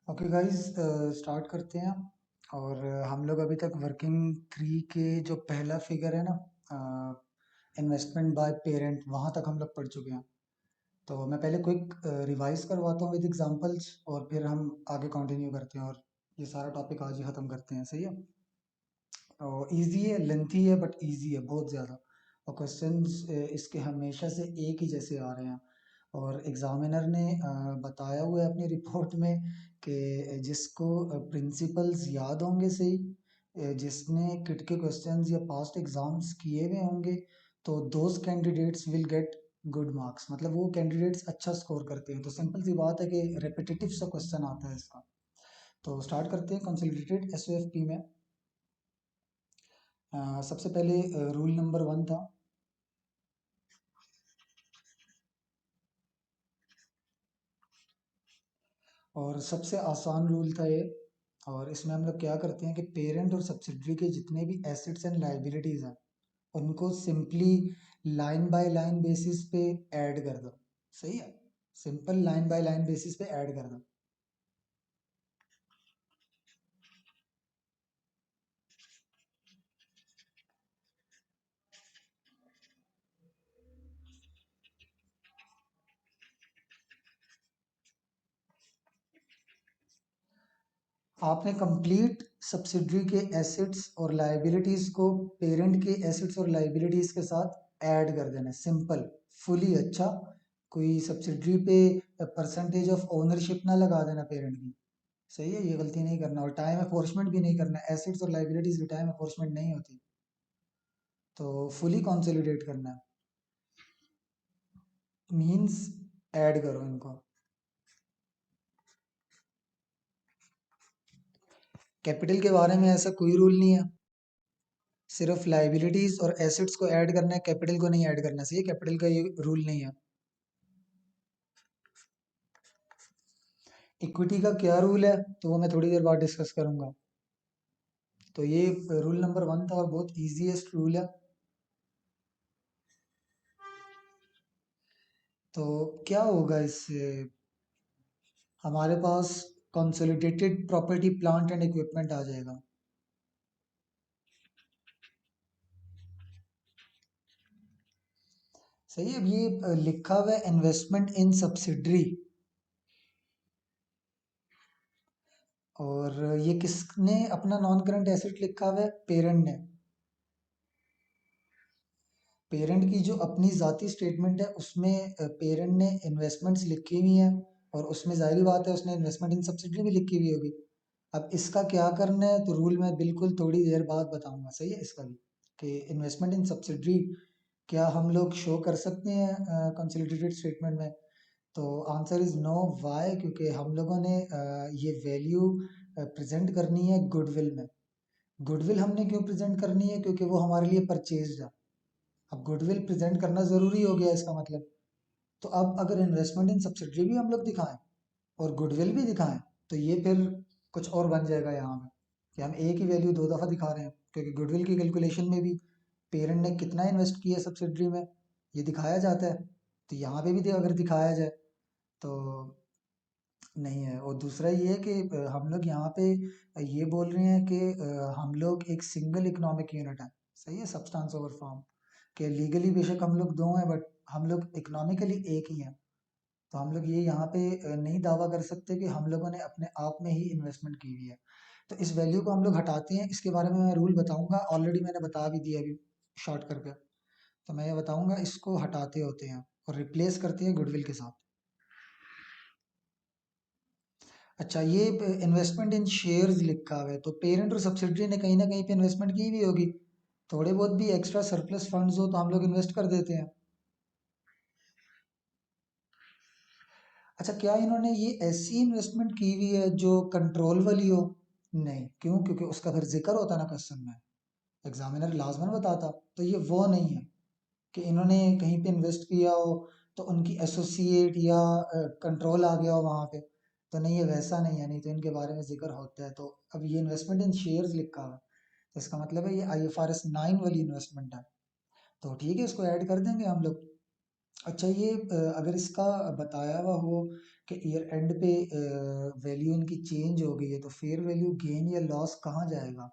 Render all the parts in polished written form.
Okay guys, start करते हैं। और हम लोग अभी तक वर्किंग थ्री के जो पहला फिगर है ना, इन्वेस्टमेंट बाय पेरेंट, वहाँ तक हम लोग पढ़ चुके हैं। तो मैं पहले क्विक रिवाइज करवाता हूँ विद एग्जांपल्स, और फिर हम आगे कंटिन्यू करते हैं और ये सारा टॉपिक आज ही ख़त्म करते हैं। सही है। और इजी है, लेंथी है, बट इजी है बहुत ज़्यादा। और क्वेश्चंस इसके हमेशा से एक ही जैसे आ रहे हैं। और एग्जामिनर ने बताया हुआ है अपनी रिपोर्ट में कि जिसको प्रिंसिपल्स याद होंगे सही, जिसने किट के क्वेश्चंस या पास्ट एग्जाम्स किए हुए होंगे, तो those candidates will get good marks. मतलब वो कैंडिडेट्स अच्छा स्कोर करते हैं। तो सिंपल सी बात है कि रेपिटेटिव सा क्वेश्चन आता है इसका। तो स्टार्ट करते हैं कंसोलिडेटेड एसओएफपी में। सबसे पहले रूल नंबर वन था। और सबसे आसान रूल था ये। और इसमें हम लोग क्या करते हैं कि पेरेंट और सब्सिडरी के जितने भी एसेट्स एंड लाइबिलिटीज हैं, उनको simply line by line basis पे ऐड कर दो। सही है। Simple line by line basis पे ऐड कर दो। आपने कंप्लीट सब्सिडरी के एसेट्स और लाइबिलिटीज को पेरेंट के एसेट्स और लाइबिलिटीज के साथ ऐड कर देना है। Simple, fully. अच्छा, कोई सब्सिडरी पे परसेंटेज ऑफ ओनरशिप ना लगा देना पेरेंट की। सही है, ये गलती नहीं करना। और टाइम एफोर्समेंट भी नहीं करना। एसेट्स और लाइबिलिटीज की टाइम एफोर्समेंट नहीं होती। तो फुली कंसोलिडेट करना है, मींस ऐड करो इनको। कैपिटल के बारे में ऐसा कोई रूल नहीं है। सिर्फ लाइबिलिटीज और एसेट्स को ऐड करना है, कैपिटल को नहीं ऐड करना। सही है, कैपिटल का ये रूल नहीं है। इक्विटी का क्या रूल है, तो वो मैं थोड़ी देर बाद डिस्कस करूंगा। तो ये रूल नंबर वन था और बहुत ईजीएस्ट रूल है। तो क्या होगा इससे, हमारे पास consolidated property plant and equipment आ जाएगा। सही है। अब ये लिखा हुआ है इन्वेस्टमेंट इन सब्सिडरी, और ये किसने अपना नॉन करंट एसेट लिखा हुआ है? पेरेंट ने। पेरेंट की जो अपनी ज़ाती स्टेटमेंट है उसमें पेरेंट ने इन्वेस्टमेंट्स लिखी हुई हैं, और उसमें जाहिर बात है उसने इन्वेस्टमेंट इन सब्सिडरी भी लिखी हुई होगी। अब इसका क्या करना है, तो रूल मैं बिल्कुल थोड़ी देर बाद बताऊंगा। सही है, इसका भी कि इन्वेस्टमेंट इन सब्सिडरी क्या हम लोग शो कर सकते हैं कंसोलिडेटेड स्टेटमेंट में। तो आंसर इज नो। वाई? क्योंकि हम लोगों ने ये वैल्यू प्रेजेंट करनी है गुडविल में। गुडविल हमने क्यों प्रेजेंट करनी है? क्योंकि वो हमारे लिए परचेज है। अब गुडविल प्रेजेंट करना ज़रूरी हो गया इसका मतलब। तो अब अगर इन्वेस्टमेंट इन सब्सिडरी भी हम लोग दिखाएं और गुडविल भी दिखाएं, तो ये फिर कुछ और बन जाएगा यहाँ पे, कि हम एक ही वैल्यू दो दफ़ा दिखा रहे हैं। क्योंकि गुडविल की कैलकुलेशन में भी पेरेंट ने कितना इन्वेस्ट किया सब्सिडरी में ये दिखाया जाता है। तो यहाँ पे भी अगर दिखाया जाए तो नहीं है। और दूसरा ये है कि हम लोग यहाँ पे ये बोल रहे हैं कि हम लोग एक सिंगल इकोनॉमिक यूनिट है। सही है, सब्सटेंस ओवर फॉर्म। कि लीगली बेशक हम लोग दो हैं, बट हम लोग इकोनॉमिकली एक ही हैं। तो हम लोग ये यहाँ पे नहीं दावा कर सकते कि हम लोगों ने अपने आप में ही इन्वेस्टमेंट की हुई है। तो इस वैल्यू को हम लोग हटाते हैं। इसके बारे में मैं रूल बताऊंगा, ऑलरेडी मैंने बता भी दिया अभी शॉर्ट करके। तो मैं ये बताऊंगा, इसको हटाते होते हैं और रिप्लेस करते हैं गुडविल के साथ। अच्छा, ये इन्वेस्टमेंट इन शेयर्स लिखा हुआ है, तो पेरेंट और सब्सिडरी ने कहीं ना कहीं पे इन्वेस्टमेंट की भी होगी। थोड़े बहुत भी एक्स्ट्रा सरप्लस फंड्स हो तो हम लोग इन्वेस्ट कर देते हैं। अच्छा, क्या इन्होंने ये ऐसी इन्वेस्टमेंट की हुई है जो कंट्रोल वाली हो? नहीं। क्यों? क्योंकि उसका फिर जिक्र होता ना क्वेश्चन में, एग्जामिनर लाजमन बताता। तो ये वो नहीं है कि इन्होंने कहीं पे इन्वेस्ट किया हो तो उनकी एसोसिएट या कंट्रोल आ गया हो वहाँ पे। तो नहीं, ये वैसा नहीं है। नहीं तो इनके बारे में जिक्र होता है। तो अब ये इन्वेस्टमेंट इन शेयर्स लिखा हुआ है, तो इसका मतलब है ये IFRS 9 वाली इन्वेस्टमेंट है। तो ठीक है, इसको ऐड कर देंगे हम लोग। अच्छा, ये अगर इसका बताया हुआ हो कि ईयर एंड पे वैल्यू इनकी चेंज हो गई है, तो फेयर वैल्यू गेन या लॉस कहाँ जाएगा?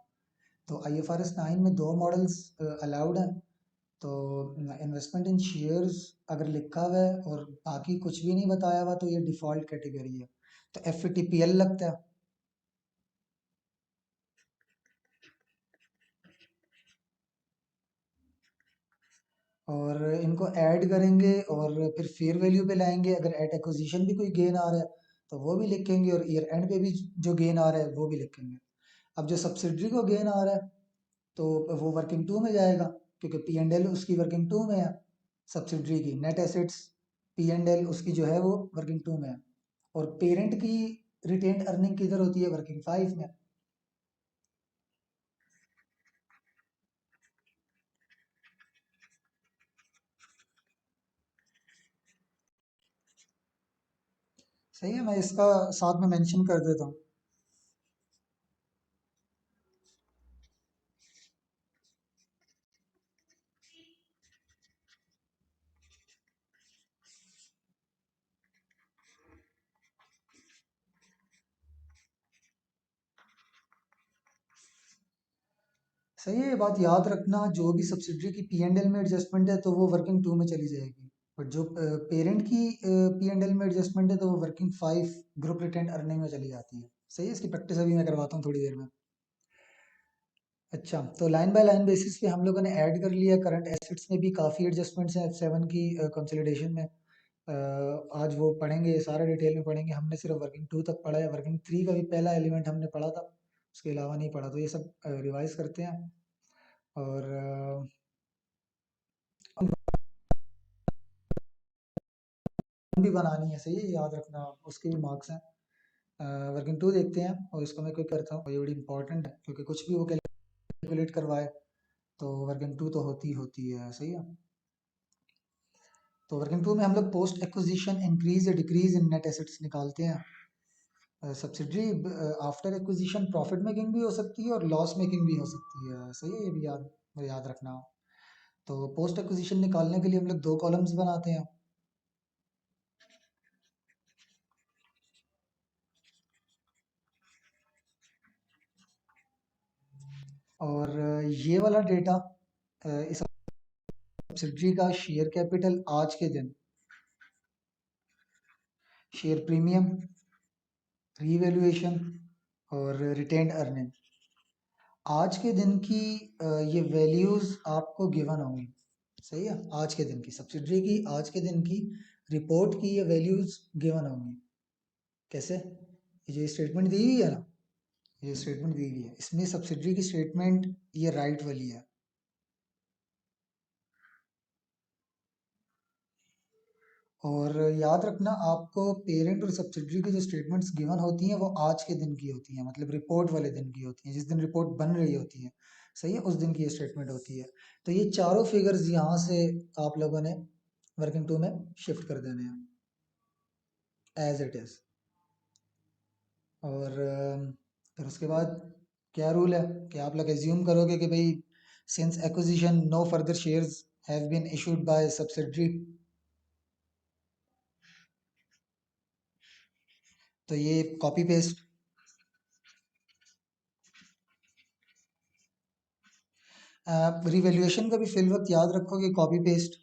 तो IFRS 9 में दो मॉडल्स अलाउड हैं। तो इन्वेस्टमेंट इन शेयर्स अगर लिखा हुआ है और बाकी कुछ भी नहीं बताया हुआ तो ये डिफ़ॉल्ट कैटेगरी है, तो FVTPL लगता है। और इनको ऐड करेंगे और फिर फेयर वैल्यू पे लाएंगे, अगर एट एक्विजिशन भी कोई गेन आ रहा है तो वो भी लिखेंगे, और ईयर एंड पे भी जो गेन आ रहा है वो भी लिखेंगे। अब जो सब्सिडरी को गेन आ रहा है तो वो वर्किंग टू में जाएगा, क्योंकि P&L उसकी वर्किंग टू में है, सब्सिडरी की नेट एसेट्स P&L उसकी जो है वो वर्किंग टू में है, और पेरेंट की रिटेन्ड अर्निंग किधर होती है? वर्किंग फाइव में। सही है, मैं इसका साथ में मेंशन कर देता हूँ। सही है, ये बात याद रखना, जो भी सब्सिडरी की P&L में एडजस्टमेंट है तो वो वर्किंग टू में चली जाएगी, बट जो पेरेंट की P&L में एडजस्टमेंट है तो वो working five group retained earning में चली जाती है। सही है, इसकी प्रैक्टिस अभी मैं करवाता हूँ थोड़ी देर में। अच्छा, तो लाइन बाय लाइन बेसिस पे हम लोगों ने ऐड कर लिया, करंट एसेट्स में भी काफ़ी एडजस्टमेंट्स हैं F7 की कंसोलिडेशन में। आज वो पढ़ेंगे, सारा डिटेल में पढ़ेंगे, हमने सिर्फ वर्किंग टू तक पढ़ा है, वर्किंग थ्री का भी पहला एलिमेंट हमने पढ़ा था, उसके अलावा नहीं पढ़ा, तो ये सब रिवाइज करते हैं। और भी बनानी है, सही है, याद रखना, उसके भी मार्क्स हैं। वर्किंग टू देखते हैं, और इसको मैं क्विक करता हूँ, ये बड़ी इंपॉर्टेंट है क्योंकि कुछ भी वो कैलकुलेट करवाए तो वर्किंग टू तो होती है। सही है, तो वर्किंग टू में हम लोग पोस्ट एक्विजिशन इंक्रीज या डिक्रीज इन नेट एसेट्स निकालते हैं। Subsidiary after acquisition profit making भी हो सकती है और लॉस मेकिंग भी हो सकती है। सही है, ये भी याद रखना। तो पोस्ट एक्विजिशन निकालने के लिए हम लोग दो कॉलम्स बनाते हैं, और ये वाला डेटा इस सब्सिडरी का शेयर कैपिटल आज के दिन, शेयर प्रीमियम, रीवैल्यूएशन और रिटेन्ड अर्निंग, आज के दिन की ये वैल्यूज़ आपको गिवन होंगी। सही है, आज के दिन की सब्सिडरी की, आज के दिन की रिपोर्ट की ये वैल्यूज़ गिवन होंगी। कैसे? ये जो स्टेटमेंट दी हुई है ना, ये स्टेटमेंट दी हुई है, इसमें सब्सिडरी की स्टेटमेंट ये राइट वाली है। और याद रखना, आपको पेरेंट और सब्सिडरी की जो स्टेटमेंट्स गिवन होती हैं वो आज के दिन की होती हैं, मतलब रिपोर्ट वाले दिन की होती हैं, जिस दिन रिपोर्ट बन रही होती है। सही है, उस दिन की ये स्टेटमेंट होती है। तो ये चारों फिगर्स यहाँ से आप लोगों ने वर्किंग टू में शिफ्ट कर देने हैं एज इट इज़। और फिर उसके बाद क्या रूल है कि आप लोग एज्यूम करोगे कि भाई since acquisition no further shares have been issued by subsidiary, तो ये कॉपी पेस्ट। रिवैल्यूएशन का भी फिल वक्त याद रखोगे, कॉपी पेस्ट।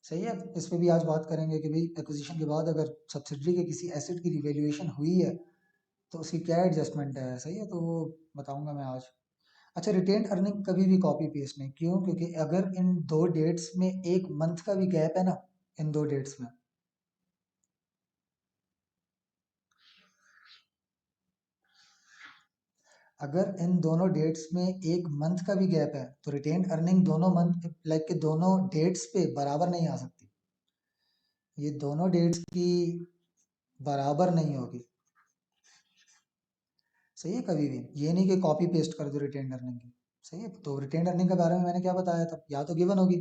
सही है, इस पे भी आज बात करेंगे कि भाई एक्विजिशन के बाद अगर सब्सिडरी के किसी एसेट की रिवैल्यूएशन हुई है तो उसकी क्या एडजस्टमेंट है। सही है, तो वो बताऊंगा मैं आज। अच्छा, रिटेन्ड अर्निंग कभी भी कॉपी पेस्ट नहीं, क्यों? क्योंकि अगर इन दो डेट्स में एक मंथ का भी गैप है ना, इन दो डेट्स में, अगर इन दोनों डेट्स में एक मंथ का भी गैप है तो रिटेन्ड अर्निंग दोनों मंथ लाइक के दोनों डेट्स पे बराबर नहीं आ सकती, ये दोनों डेट्स की बराबर नहीं होगी। सही है, कभी भी ये नहीं कि कॉपी पेस्ट कर दो रिटेन अर्निंग की। सही है, तो रिटेन अर्निंग के बारे में मैंने क्या बताया था, या तो गिवन होगी,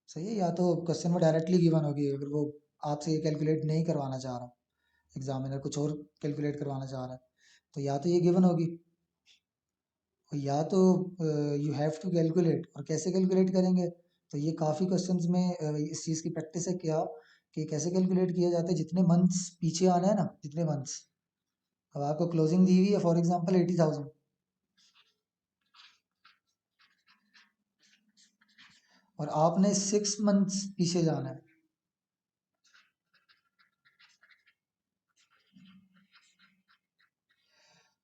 सही है, या तो क्वेश्चन में डायरेक्टली गिवन होगी, अगर वो आपसे ये कैलकुलेट नहीं करवाना चाह रहा, एग्जामिनर कुछ और कैलकुलेट करवाना चाह रहा है, तो या तो ये गिवन होगी, और या तो यू हैव टू कैलकुलेट, और कैसे कैलकुलेट करेंगे? तो ये काफ़ी क्वेश्चंस में इस चीज़ की प्रैक्टिस है क्या कि कैसे कैलकुलेट किया जाता है, जितने मंथ्स पीछे आना है ना, जितने मंथ्स, अब आपको क्लोजिंग दी हुई है फॉर एग्जांपल 80,000, और आपने 6 मंथ्स पीछे जाना है,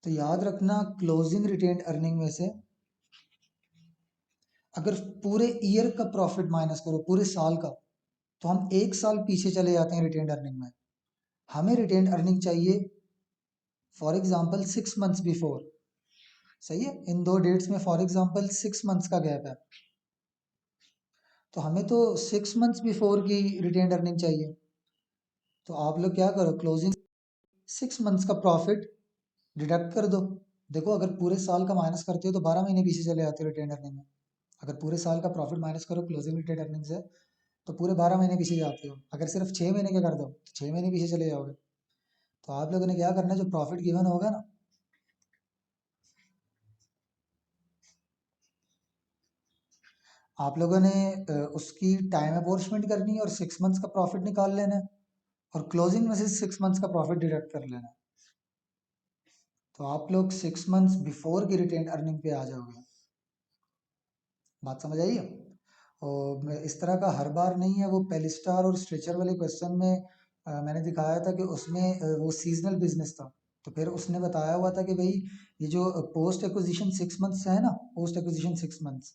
तो याद रखना क्लोजिंग रिटेन्ड अर्निंग में से अगर पूरे ईयर का प्रॉफिट माइनस करो, पूरे साल का, तो हम 1 साल पीछे चले जाते हैं रिटेन्ड अर्निंग में। हमें रिटेन्ड अर्निंग चाहिए फॉर एग्जांपल 6 मंथ्स बिफोर, सही है, इन दो डेट्स में फॉर एग्जांपल 6 मंथ्स का गैप है, तो हमें तो 6 मंथ्स बिफोर की रिटेन्ड अर्निंग चाहिए। तो आप लोग क्या करो, क्लोजिंग 6 मंथ्स का प्रॉफिट डिडक्ट कर दो। देखो अगर पूरे साल का माइनस करते हो तो 12 महीने पीछे चले जाते हो रिटेन्ड अर्निंग में। अगर पूरे साल का प्रॉफिट माइनस करो क्लोजिंग रिटेन्ड अर्निंग से, तो पूरे 12 महीने पीछे जाते हो। अगर सिर्फ 6 महीने का कर दो तो 6 महीने पीछे चले जाओगे। तो आप लोगों ने क्या करना है, जो प्रॉफिट गिवन होगा ना, आप लोगों ने उसकी टाइम अपॉर्चमेंट करनी है और 6 मंथ्स का प्रॉफिट निकाल लेना है, और क्लोजिंग में से 6 मंथ्स का प्रॉफिट डिडक्ट कर लेना है। तो आप लोग 6 मंथ्स बिफोर की रिटेन अर्निंग पे आ जाओगे। बात समझ आई है? और इस तरह का हर बार नहीं है, वो पेलिस्टार और स्ट्रेचर वाले क्वेश्चन में मैंने दिखाया था कि उसमें वो सीजनल बिजनेस था, तो फिर उसने बताया हुआ था कि भाई ये जो पोस्ट एक्विजिशन 6 मंथ्स है ना, पोस्ट एक्विजिशन 6 मंथ्स,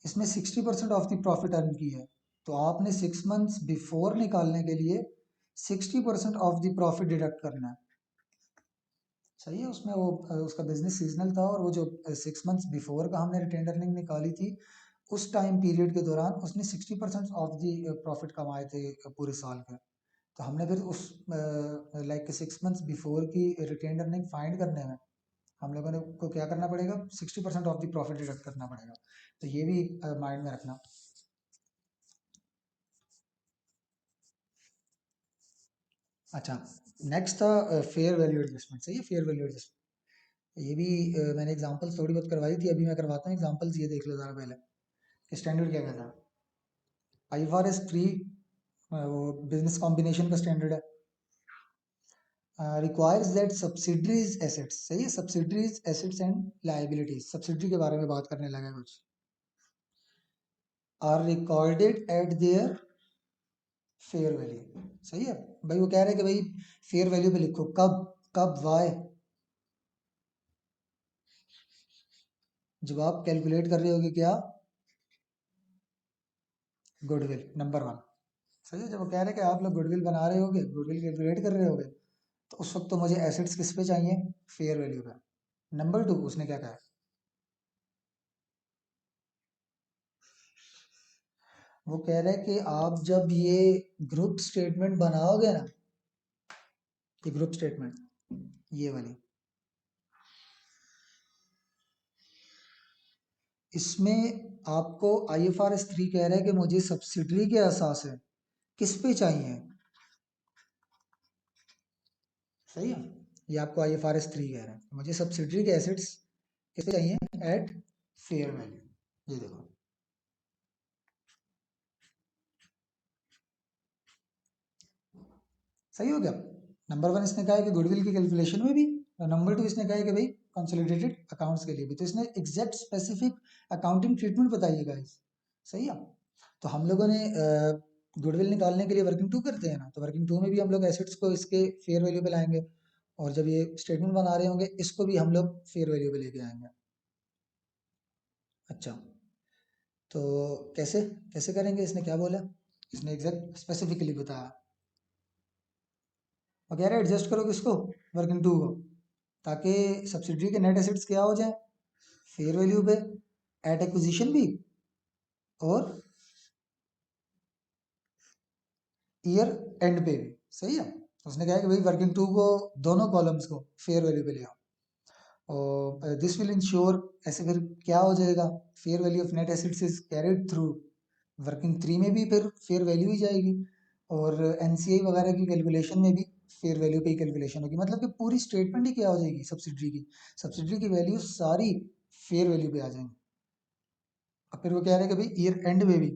इसमें 60% ऑफ द प्रॉफिट अर्न की है। तो आपने 6 मंथ्स बिफोर निकालने के लिए 60% ऑफ द प्रॉफिट डिडक्ट करना है। सही है, उसमें वो उसका बिजनेस सीजनल था, और वो जो 6 मंथ्स बिफोर का हमने रिटेन अर्निंग निकाली थी, उस टाइम पीरियड के दौरान उसने 60% ऑफ द प्रॉफिट कमाए थे पूरे साल के। तो हमने फिर उस लाइक 6 मंथ्स बिफोर की रिटेन अर्निंग फाइंड करने में हम लोगों ने को क्या करना पड़ेगा, 60% ऑफ द प्रॉफिट डिडक्ट करना पड़ेगा। तो ये भी माइंड में रखना। अच्छा, नेक्स्ट था फेयर वैल्यू एडजस्टमेंट। सही है, फेयर वैल्यू एडजस्टमेंट, ये भी मैंने एग्जांपल्स थोड़ी बहुत करवाई थी, अभी मैं करवाता हूँ एग्जांपल्स, ये देख लो ज़रा पहले कि स्टैंडर्ड क्या कहता है। IFRS 3 वो बिजनेस कॉम्बिनेशन का स्टैंडर्ड है, रिक्वायर्स दैट सब्सिडरीज एसेट्स, सही है, subsidiary's assets and liabilities, subsidiary के बारे में बात करने लगा कुछ, are recorded at their fair value. सही है भाई, वो कह रहे हैं कि भाई फेयर वैल्यू पे लिखो, कब, कब, वाई, जब आप कैलकुलेट कर रहे होगे क्या, गुडविल नंबर 1। सही है, जब वो कह रहे हैं कि आप लोग गुडविल बना रहे होगे, गुडविल कैलकुलेट कर रहे होगे, तो उस वक्त तो मुझे एसेट्स किस पे चाहिए, फेयर वैल्यू पे। नंबर 2 उसने क्या कहा, वो कह रहे हैं कि आप जब ये ग्रुप स्टेटमेंट बनाओगे ना, ये ग्रुप स्टेटमेंट, ये वाली, इसमें आपको IFRS 3 कह रहा है कि मुझे सब्सिडरी के एहसास है किस पे चाहिए। सही है, ये आपको IFRS 3 कह रहा है, मुझे सब्सिडरी के एसेट्स किस पे चाहिए, एट फेयर वैल्यू। ये देखो, सही हो गया। नंबर 1 इसने कहा है कि गुडविल की कैलकुलेशन में भी, और नंबर 2 इसने कहा है कि भाई कंसोलिडेटेड अकाउंट्स के लिए भी। तो इसने एग्जैक्ट स्पेसिफिक अकाउंटिंग ट्रीटमेंट बताइए गाइस। सही है, तो हम लोगों ने गुडविल निकालने के लिए वर्किंग टू करते हैं ना, तो वर्किंग टू में भी हम लोग एसेट्स को इसके फेयर वैल्यू पे लाएंगे, और जब ये स्टेटमेंट बना रहे होंगे इसको भी हम लोग फेयर वैल्यू पे लेके आएंगे। अच्छा, तो कैसे कैसे करेंगे, इसने क्या बोला, इसने एग्जैक्ट स्पेसिफिकली बताया। वगैरह एडजस्ट करो किसको, वर्किंग टू को, ताकि सब्सिडरी के नेट एसेट्स क्या हो जाए, फेयर वैल्यू पे, एट एक्विजिशन भी, और ईयर एंड पे भी। सही है, उसने कहा कि भाई वर्किंग टू को, दोनों कॉलम्स को फेयर वैल्यू पे ले आओ, और दिस विल इंश्योर, ऐसे फिर क्या हो जाएगा, fair value of net assets is carried through working 3 में भी फिर फेयर वैल्यू ही जाएगी, और NCI वगैरह की कैलकुलेशन में भी फेयर वैल्यू पे ही कैलकुलेशन होगी। मतलब कि पूरी स्टेटमेंट ही क्या हो जाएगी, सब्सिडरी की वैल्यू सारी फेयर वैल्यू पे आ जाएंगी। अब फिर वो कह रहे हैं कि भाई ईयर एंड में भी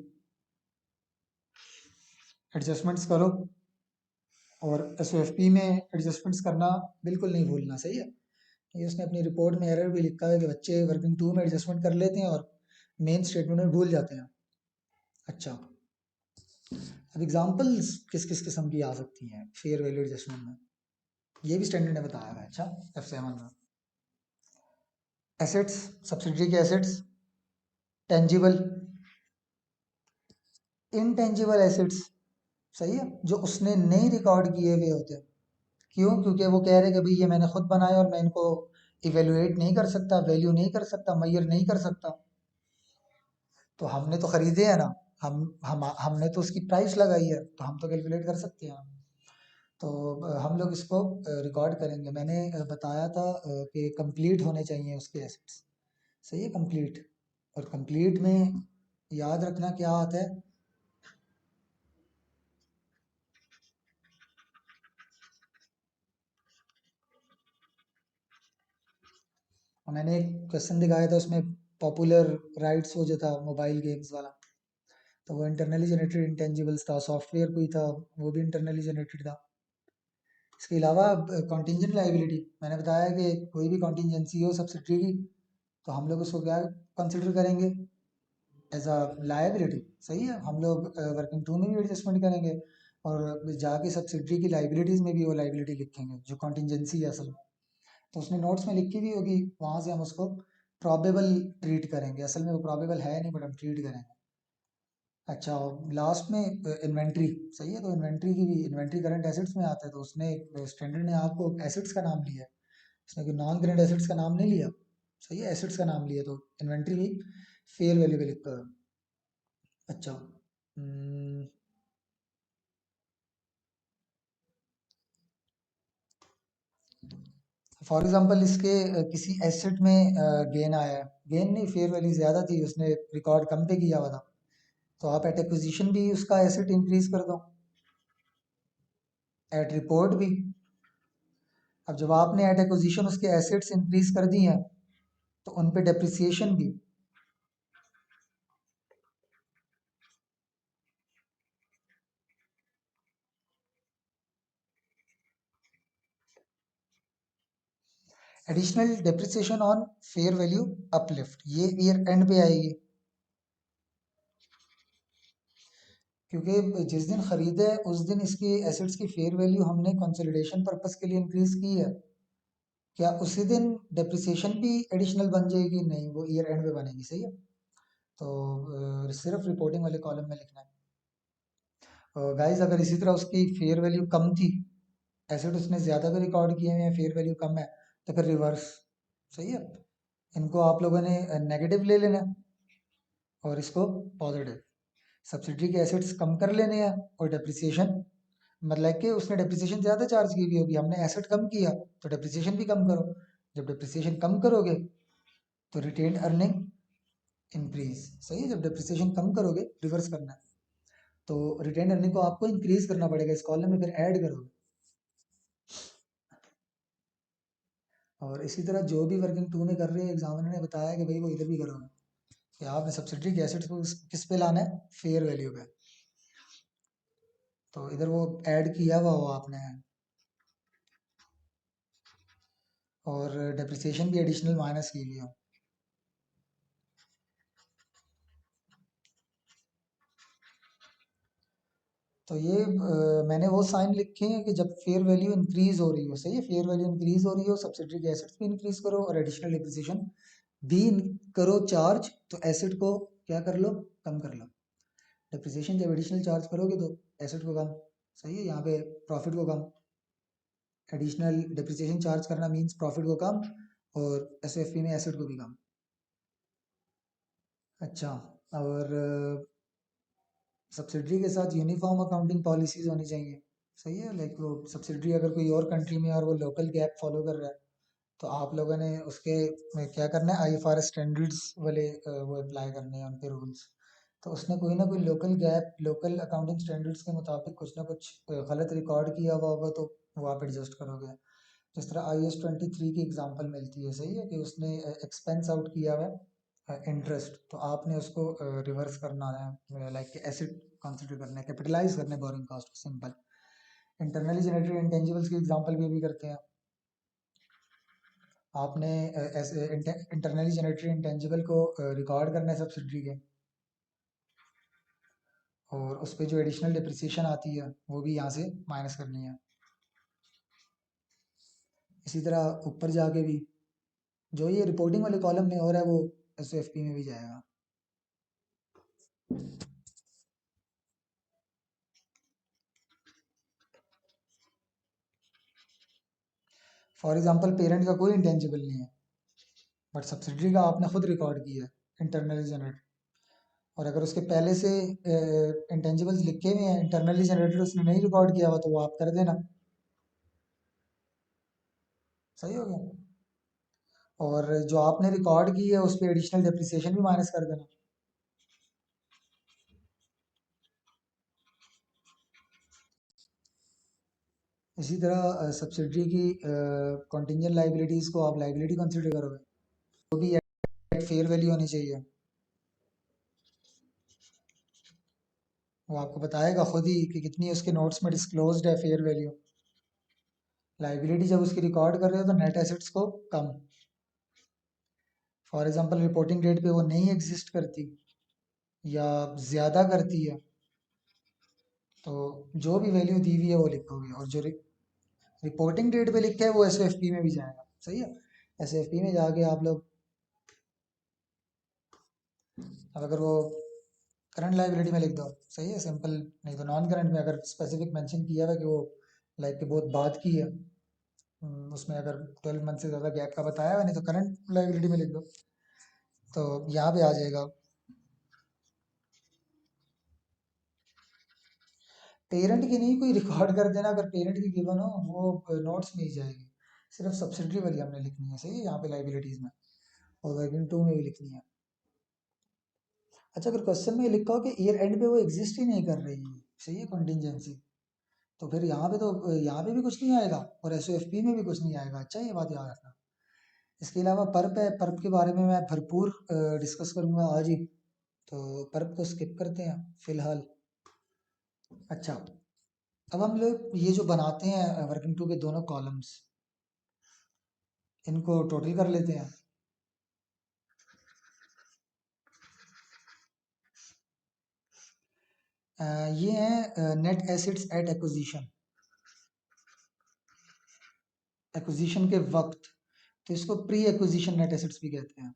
एडजस्टमेंट्स करो, और एसओएफपी में एडजस्टमेंट्स करना बिल्कुल नहीं भूलना, सही है। ये उसने अपनी रिपोर्ट में एरर भी लिखा है कि बच्चे वर्किंग टू में एडजस्टमेंट कर लेते हैं और मेन स्टेटमेंट में भूल जाते हैं। अच्छा, अब एग्जांपल्स किस किस किस्म की आ सकती हैं फेयर वैल्यू एडजस्टमेंट में, ये भी स्टैंडर्ड ने बताया है। अच्छा, F7 में एसेट्स, सब्सिडरी के एसेट्स, टेंजिबल, इनटेंजिबल एसेट्स, सही है, जो उसने नहीं रिकॉर्ड किए हुए होते। क्यों? क्योंकि वो कह रहे हैं कि भाई ये मैंने खुद बनाया और मैं इनको इवेलुएट नहीं कर सकता, वैल्यू नहीं कर सकता, मैयर नहीं कर सकता। तो हमने तो खरीदे हैं ना, हमने तो उसकी प्राइस लगाई है, तो हम तो कैलकुलेट कर सकते हैं। तो हम लोग इसको रिकॉर्ड करेंगे। मैंने बताया था कि कंप्लीट होने चाहिए उसके एसेट्स, सही है, कंप्लीट। और कंप्लीट में याद रखना क्या आता है, और मैंने एक क्वेश्चन दिखाया था उसमें, पॉपुलर राइट्स वो जो था मोबाइल गेम्स वाला, तो वो इंटरनली जनरेटेड इंटेंजिबल्स था, सॉफ्टवेयर कोई था वो भी इंटरनली जनरेटेड था। इसके अलावा कॉन्टीजेंट लाइबिलिटी, मैंने बताया कि कोई भी कॉन्टीजेंसी हो सब्सिडरी की, तो हम लोग उसको क्या कंसिडर करेंगे, एज अ लाइबिलिटी, सही है। हम लोग वर्किंग टू में भी एडजस्टमेंट करेंगे, और जाके सब्सिडरी की लाइबिलिटीज़ में भी वो लाइबिलिटी लिखेंगे जो कॉन्टीजेंसी है असल में। तो उसने नोट्स में लिखी भी होगी, वहाँ से हम उसको प्रॉबेबल ट्रीट करेंगे। असल में वो प्रॉबेबल है नहीं, बट हम ट्रीट करेंगे। अच्छा, लास्ट में इन्वेंट्री, सही है। तो इन्वेंट्री की भी, इन्वेंट्री करंट एसेट्स में आता है, तो उसने स्टैंडर्ड ने आपको एसेट्स का नाम लिया है, इसने कोई नॉन करंट एसेट्स का नाम नहीं लिया, सही है, एसेट्स का नाम लिया, तो इन्वेंट्री भी फेयर वैल्यू पे लिखा है। अच्छा, फॉर एग्जांपल इसके किसी एसेट में गेन आया है, गेन नहीं, फेयर वैल्यू ज़्यादा थी, उसने रिकॉर्ड कम पे किया हुआ था, तो आप एट एक्विजिशन भी उसका एसेट इंक्रीज कर दो, एट रिपोर्ट भी। अब जब आपने एट एक्विजिशन उसके एसेट्स इंक्रीज कर दिए हैं, तो उन पे डेप्रिसिएशन भी। Additional depreciation on fair value uplift, ये ईयर एंड पे आएगी, क्योंकि जिस दिन खरीदे उस दिन इसकी एसेट्स की फेयर वैल्यू हमने कंसोलिडेशन पर्पस के लिए इंक्रीज की है, क्या उसी दिन डेप्रिसिएशन भी एडिशनल बन जाएगी? नहीं, वो ईयर एंड पे बनेगी, सही है। तो सिर्फ रिपोर्टिंग वाले कॉलम में लिखना है। गाइस, अगर इसी तरह उसकी फेयर वैल्यू कम थी, एसेट उसने ज़्यादा भी रिकॉर्ड किए हुए हैं, फेयर वैल्यू कम है, तो फिर रिवर्स, सही है। इनको आप लोगों ने नेगेटिव ले लेना है और इसको पॉजिटिव। सब्सिडी के एसेट्स कम कर लेने हैं, और डेप्रिसिएशन, मतलब कि उसने डेप्रिसिएशन ज़्यादा चार्ज की हुई होगी, हमने एसेट कम किया तो डेप्रिसिएशन भी कम करो। जब डेप्रिसिएशन कम करोगे तो रिटेन अर्निंग इंक्रीज, सही है। जब डेप्रिसिएशन कम करोगे, रिवर्स करना है, तो रिटेन अर्निंग को आपको इंक्रीज करना पड़ेगा, इस कॉलम में फिर ऐड करोगे। और इसी तरह जो भी वर्किंग टू में कर रहे हैं, एग्जामिनर ने बताया कि भाई वो इधर भी करोगे, कि आपने सब्सिडी के एसेट्स को किस पे लाना है, फेयर वैल्यू पे। तो इधर वो ऐड किया हुआ हो आपने, और डेप्रिसिएशन भी एडिशनल माइनस की हुई हो। तो ये मैंने वो साइन लिखे हैं कि जब फेयर वैल्यू इंक्रीज हो रही हो, सही है, फेयर वैल्यू इंक्रीज हो रही हो, सब्सिडी के एसेट्स भी इंक्रीज करो और एडिशनल डेप्रिसिएशन भी करो चार्ज, तो एसेट को क्या कर लो, कम कर लो। डेप्रिसिएशन जब एडिशनल चार्ज करोगे तो एसेट को कम, सही है, यहाँ पे प्रॉफिट को कम। एडिशनल डेप्रिसिएशन चार्ज करना मींस प्रॉफिट को कम, और एसओएफपी में एसेट को भी कम। अच्छा, और सब्सिडरी के साथ यूनिफॉर्म अकाउंटिंग पॉलिसीज होनी चाहिए, सही है। लाइक वो सब्सिडरी अगर कोई और कंट्री में है और वो लोकल गैप फॉलो कर रहा है, तो आप लोगों ने उसके में क्या करना है, आईएफआरएस स्टैंडर्ड्स वाले वो अप्लाई करने हैं उनके रूल्स। तो उसने कोई ना कोई local gap, local accounting standards के मुताबिक कुछ ना कुछ गलत रिकॉर्ड किया हुआ होगा, तो वो आप एडजस्ट करोगे। जिस तरह IAS 23 की एग्जांपल मिलती है, सही है, कि उसने एक्सपेंस आउट किया हुआ है इंटरेस्ट, तो आपने उसको रिवर्स करना है, लाइक एसिड कंसिडर करना है, कैपिटलाइज करना है borrowing cost, simple. Internally generated intangibles की एग्जांपल भी करते हैं। आपने ऐसे इंटरनली जनरेटेड इंटेंजिबल को रिकॉर्ड करना है सब्सिडरी के, और उस पर जो एडिशनल डिप्रिसिएशन आती है वो भी यहाँ से माइनस करनी है। इसी तरह ऊपर जाके भी जो ये रिपोर्टिंग वाले कॉलम में हो रहा है वो एसओएफपी में भी जाएगा। फॉर एग्जांपल पेरेंट का कोई इंटेंजिबल नहीं है, बट सब्सिडरी का आपने खुद रिकॉर्ड किया है इंटरनली जनरेट, और अगर उसके पहले से इंटेंजिबल्स लिखे हुए हैं इंटरनली जनरेटेड, उसने नहीं रिकॉर्ड किया हुआ, तो वो आप कर देना। सही हो गया। और जो आपने रिकॉर्ड की है उस पर एडिशनल डिप्रिसिएशन भी माइनस कर देना। इसी तरह सब्सिडरी की कॉन्टिंजेंट लाइबिलिटीज़ को आप लाइबिलिटी कंसिडर करोगे, वो भी एट फेयर वैल्यू होनी चाहिए। वो आपको बताएगा खुद ही कि कितनी उसके नोट्स में डिस्क्लोज्ड है फेयर वैल्यू। लाइबिलिटी जब उसकी रिकॉर्ड कर रहे हो तो नेट एसेट्स को कम, फॉर एग्जांपल रिपोर्टिंग डेट पे वो नहीं एग्जिस्ट करती या ज़्यादा करती है, तो जो भी वैल्यू दी हुई है वो लिखोगे, और जो रिपोर्टिंग डेट पे लिखा है वो एसओएफपी में भी जाएगा। सही है। एसओएफपी में जाके आप लोग, अब अगर वो करंट लाइबिलिटी में लिख दो, सही है, सिंपल। नहीं तो नॉन करंट में अगर स्पेसिफिक मेंशन किया हुआ कि वो लाइक के बहुत बाद की है, उसमें अगर 12 मंथ से ज़्यादा गैप का बताया हुआ, नहीं तो करंट लाइबिलिटी में लिख दो, तो यहाँ पे आ जाएगा। पेरेंट की नहीं, कोई रिकॉर्ड कर देना, अगर पेरेंट की गिवन हो वो नोट्स में ही जाएगी। सिर्फ सब्सिडरी वाली हमने लिखनी है, सही है, यहाँ पे लाइबिलिटीज़ में, और वर्किंग टू में भी लिखनी है। अच्छा, अगर क्वेश्चन में लिखा हो कि ईयर एंड पे वो एग्जिस्ट ही नहीं कर रही है, सही है, कॉन्टिजेंसी, तो फिर यहाँ पे तो यहाँ पे भी कुछ नहीं आएगा और एसओएफपी में भी कुछ नहीं आएगा। अच्छा, ये बात याद रखना। इसके अलावा पर्प है, पर्प के बारे में मैं भरपूर डिस्कस करूंगा आज ही, तो पर्प को स्किप करते हैं फिलहाल। अच्छा, अब हम लोग ये जो बनाते हैं वर्किंग टू के दोनों कॉलम्स, इनको टोटल कर लेते हैं। ये हैं net assets at acquisition, acquisition के वक्त, तो इसको प्री एक्विजिशन नेट एसेट्स भी कहते हैं।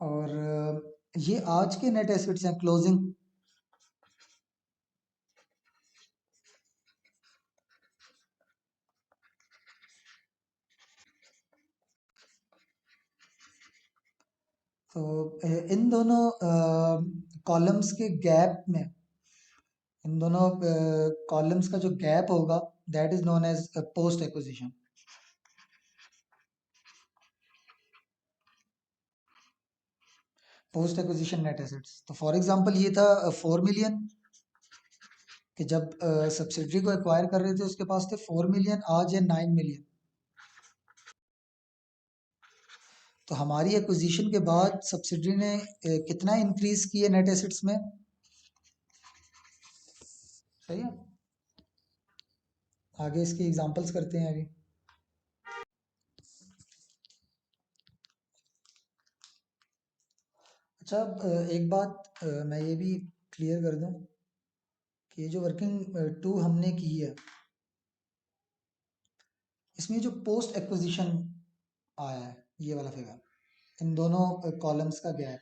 और ये आज के नेट एसेट्स हैं क्लोजिंग। तो इन दोनों कॉलम्स के गैप में, इन दोनों कॉलम्स का जो गैप होगा, that is known as post acquisition. Post acquisition net assets, तो फॉर एग्जांपल ये था 4 मिलियन, कि जब सब्सिडरी को एक्वायर कर रहे थे उसके पास थे 4 मिलियन, आज है 9 मिलियन। तो हमारी एक्विजिशन के बाद सब्सिडरी ने कितना इंक्रीज किया नेट एसेट्स में, सही है। आगे इसकी एग्जांपल्स करते हैं अभी। अच्छा, एक बात मैं ये भी क्लियर कर दूं कि ये जो वर्किंग टू हमने की है, इसमें जो पोस्ट एक्विजिशन आया है, ये वाला फिगर, इन दोनों कॉलम्स का गैप,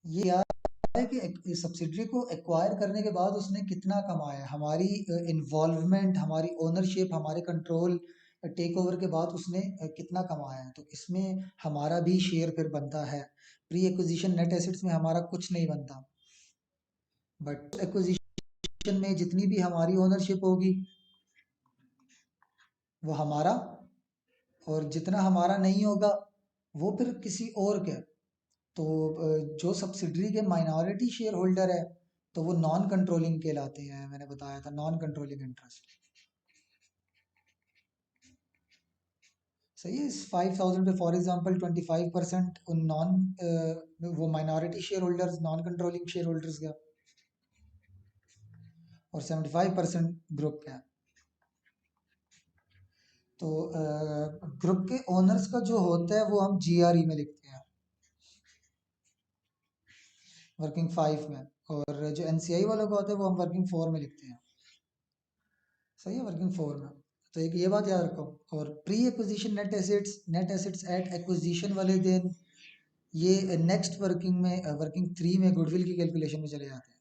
ये है कि सब्सिडरी को एक्वायर करने के बाद उसने कितना कमाया है, हमारी इन्वॉल्वमेंट, हमारी ओनरशिप, हमारे कंट्रोल टेक ओवर के बाद उसने कितना कमाया है, तो इसमें हमारा भी शेयर फिर बनता है। प्री एक्विजिशन नेट एसेट्स में हमारा कुछ नहीं बनता, बट एक्विजिशन में जितनी भी हमारी ओनरशिप होगी वो हमारा, और जितना हमारा नहीं होगा वो फिर किसी और के। तो जो सब्सिडरी के माइनॉरिटी शेयर होल्डर है, तो वो नॉन कंट्रोलिंग कहलाते हैं, मैंने बताया था नॉन कंट्रोलिंग इंटरेस्ट। सही है। इस 5,000 पे फॉर एग्जांपल 25% उन वो minority share holders, non controlling share holders का, और 75% ग्रुप का। तो ग्रुप के ओनर्स का जो होता है वो हम GRE में लिखते हैं, वर्किंग 5 में। और जो NCI वालों का होता है वो हम वर्किंग 4 में लिखते हैं। सही है, वर्किंग 4 में। तो एक ये बात याद रखो। और pre acquisition net assets at acquisition वाले दिन, ये नेक्स्ट वर्किंग में, वर्किंग 3 में गुडविल की कैलकुलेशन में चले जाते हैं।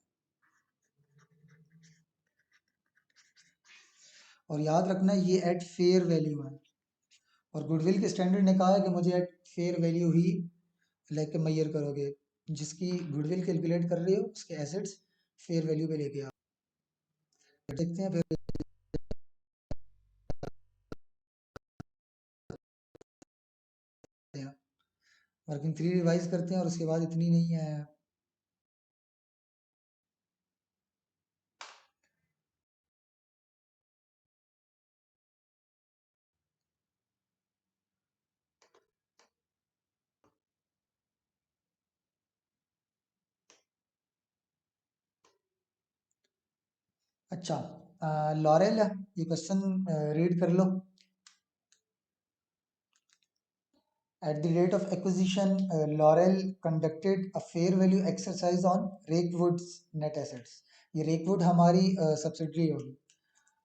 और याद रखना ये एट फेयर वैल्यू है, और गुडविल के स्टैंडर्ड ने कहा है कि मुझे एट फेयर वैल्यू ही लेके मैयर करोगे, जिसकी गुडविल कैलकुलेट कर रहे हो उसके एसेट्स फेयर वैल्यू पे लेके आओ। देखते हैं फिर, वर्किंग 3 रिवाइज करते हैं और उसके बाद इतनी नहीं है। अच्छा, लॉरेल, ये क्वेश्चन रीड कर लो। At the rate of acquisition, Laurel conducted a fair value exercise on Rakewood's net assets. ये Rakewood हमारी सब्सिडरी होगी,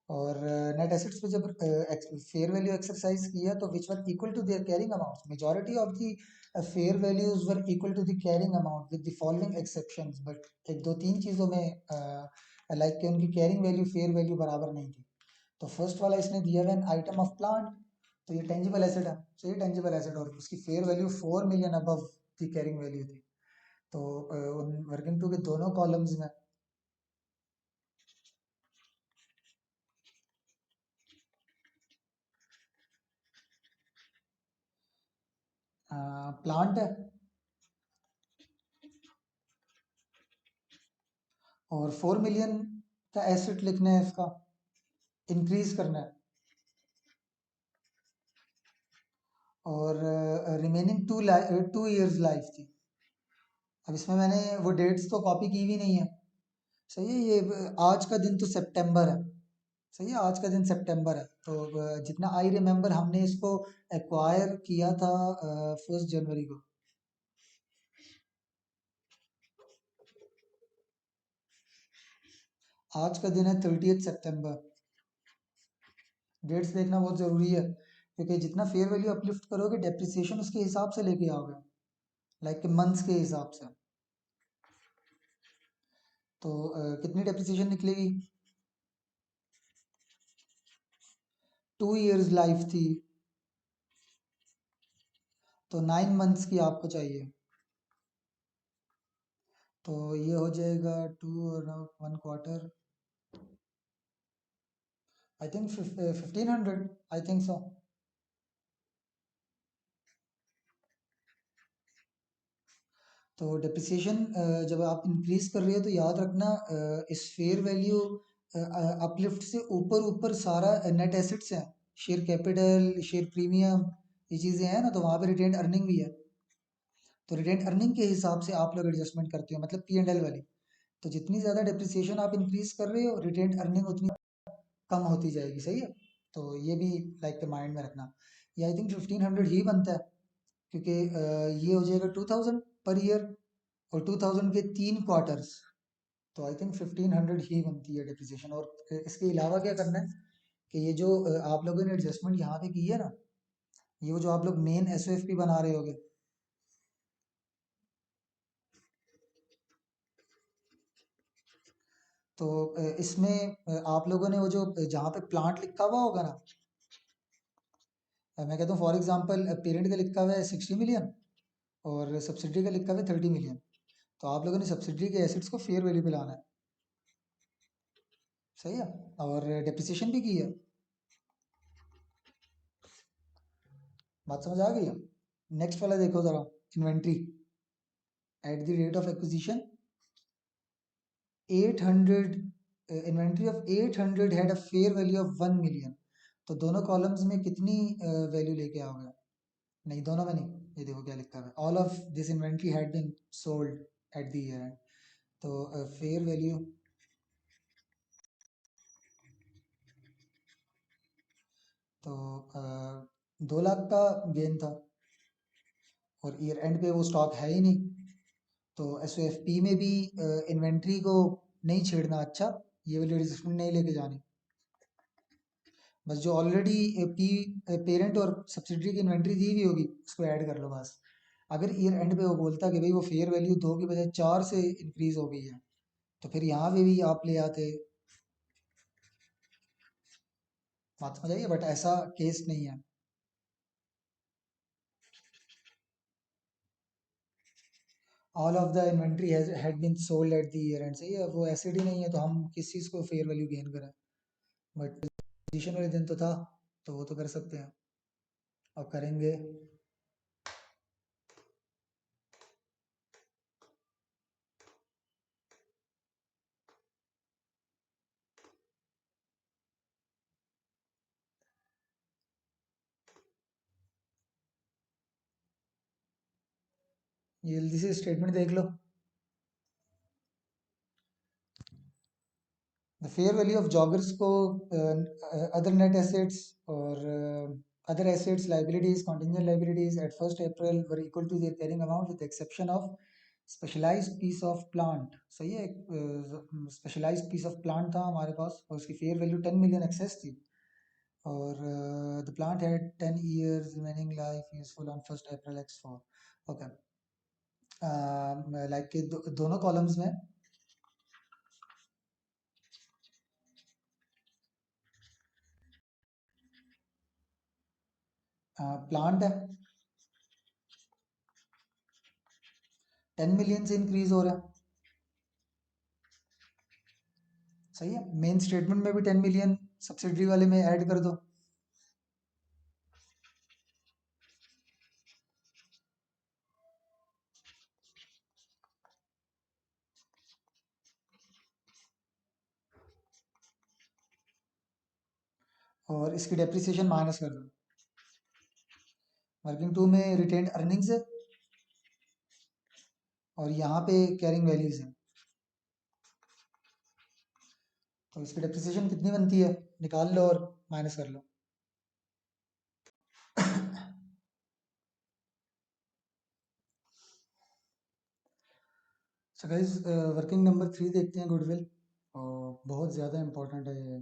और नेट एसेट्स पे जब फेयर वैल्यू एक्सरसाइज किया तो which were equal to their carrying amounts, majority of the fair values were equal to the carrying amount with the following exceptions. But एक दो तीन चीज़ों में लाइक कि उनकी कैरिंग वैल्यू फेयर वैल्यू बराबर नहीं थी। तो फर्स्ट वाला इसने दिया हुआ आइटम ऑफ प्लांट, तो ये टेंजिबल एसेट है। सो ये टेंजिबल एसेट, और उसकी फेयर वैल्यू 4 मिलियन अबव की कैरिंग वैल्यू थी। तो उन वर्किंग टू के दोनों कॉलम्स में प्लांट है, और 4 मिलियन का एसेट लिखना है, इसका इंक्रीज करना है। और रिमेनिंग 2 ईयर्स लाइफ थी। अब इसमें मैंने वो डेट्स तो कॉपी की भी नहीं है। सही है, ये आज का दिन तो सितंबर है। सही है, आज का दिन सितंबर है। तो जितना आई रिमेम्बर हमने इसको एक्वायर किया था 1 जनवरी को। आज का दिन है 30 सितंबर। डेट्स देखना बहुत ज़रूरी है, क्योंकि जितना फेयर वैल्यू अपलिफ्ट करोगे डेप्रिसिएशन उसके हिसाब से लेके आओगे, लाइक मंथ्स के हिसाब से। तो कितनी डेप्रिसिएशन निकलेगी? 2 ईयर्स लाइफ थी, तो 9 मंथ्स की आपको चाहिए। तो ये हो जाएगा 2 और 1 quarter, I think 1500, I think so. तो डेप्रिसिएशन जब आप इंक्रीज कर रहे हो तो याद रखना इस फेयर वैल्यू अपलिफ्ट से ऊपर ऊपर सारा नेट एसेट्स हैं, शेयर कैपिटल, शेयर प्रीमियम, ये चीज़ें हैं ना, तो वहाँ पे रिटेन अर्निंग भी है। तो रिटेन अर्निंग के हिसाब से आप लोग एडजस्टमेंट करते हो, मतलब P&L वाली। तो जितनी ज़्यादा डेप्रिसिएशन आप इंक्रीज कर रहे हो रिटेन अर्निंग उतनी कम होती जाएगी। सही है, तो ये भी लाइक माइंड में रखना। ये आई थिंक 1500 ही बनता है, क्योंकि ये हो जाएगा 2000 पर ईयर, और 2000 के 3 क्वार्टर्स, तो आई थिंक 1500 ही बनती है डेप्रिसिएशन। और इसके अलावा क्या करना है कि ये जो आप लोगों ने एडजस्टमेंट यहाँ पे की है ना, ये वो जो आप लोग मेन SOFP बना रहे होगे, तो इसमें आप लोगों ने वो जो जहाँ पे प्लांट लिखा हुआ होगा ना, मैं कहता हूँ फॉर एग्जांपल पेरेंट का लिखा हुआ है 60 मिलियन, और सब्सिडी का लिखा हुआ है 30 मिलियन, तो आप लोगों ने सब्सिडी के एसेट्स को फेयर वैल्यू पे लाना है। सही है, और डेप्रिसिएशन भी की है। बात समझ आ गई है? नेक्स्ट वाला देखो जरा, inventory at the rate of acquisition 800, inventory of 800 had a fair value of 1 million. तो दोनों कॉलम्स में कितनी वैल्यू लेके आओगे? नहीं, दोनों में नहीं। ये देखो क्या लिखा है, all of this inventory had been sold at the year end. तो फेयर वैल्यू, तो 2 लाख का गेन था और ईयर एंड पे वो स्टॉक है ही नहीं। तो एस ओ एफ पी में भी इन्वेंट्री को नहीं छेड़ना। अच्छा, ये वाली एडजस्टमेंट नहीं लेके जानी। बस जो ऑलरेडी पी पेरेंट और सब्सिडरी की इन्वेंट्री दी हुई होगी उसको ऐड कर लो बस। अगर ईयर एंड पे वो बोलता कि भाई वो फेयर वैल्यू 2 की बजाय 4 से इंक्रीज हो गई है, तो फिर यहाँ पे भी आप ले आते। बात समझ आइए, बट ऐसा केस नहीं है। All of the inventory had been sold at the year end. सही है, वो एसिड ही नहीं है तो हम किस चीज़ को फेयर वैल्यू गेन करें? बट पोजीशन वाले दिन तो था, तो वो तो कर सकते हैं। अब करेंगे। ये जल्दी से स्टेटमेंट देख लो। The fair value of Joggers Co other net assets और other assets liabilities contingent liabilities at 1 April were equal to their carrying amount with exception of specialised piece of plant. सही है, स्पेशलाइज्ड पीस ऑफ प्लांट था हमारे पास और उसकी fair value 10 million access थी। और the plant had 10 years remaining life useful on 1 April X4। Okay, like के दोनों कॉलम्स में प्लांट है 10 मिलियन से इंक्रीज हो रहा है। सही है, मेन स्टेटमेंट में भी 10 मिलियन सब्सिडरी वाले में ऐड कर दो। और इसकी डेप्रिसिएशन माइनस कर दो। वर्किंग टू में रिटेन्ड अर्निंग्स है और यहाँ पे कैरिंग वैल्यूज है। तो इसकी डेप्रिसिएशन कितनी बनती है निकाल लो और माइनस कर लो। सो गाइस, वर्किंग नंबर 3 देखते हैं, गुडविल। और बहुत ज़्यादा इंपॉर्टेंट है ये।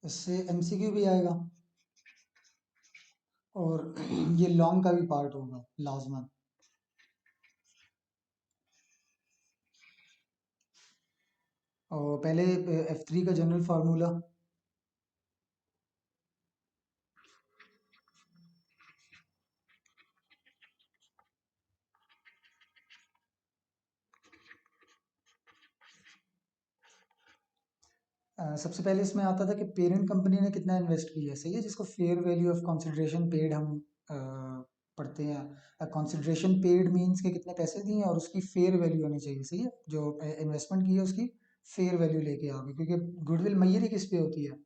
इससे एमसीक्यू भी आएगा और ये लॉन्ग का भी पार्ट होगा लाजमन। और पहले F3 का जनरल फार्मूला। सबसे पहले इसमें आता था कि पेरेंट कंपनी ने कितना इन्वेस्ट किया है। सही है, जिसको fair value of consideration paid हम पढ़ते हैं। कंसिडरेशन पेड मींस के कितने पैसे दिए हैं और उसकी फेयर वैल्यू होनी चाहिए। सही है, जो इन्वेस्टमेंट की है उसकी फेयर वैल्यू लेके आओगे, क्योंकि गुडविल मैयर ही किस पे होती है?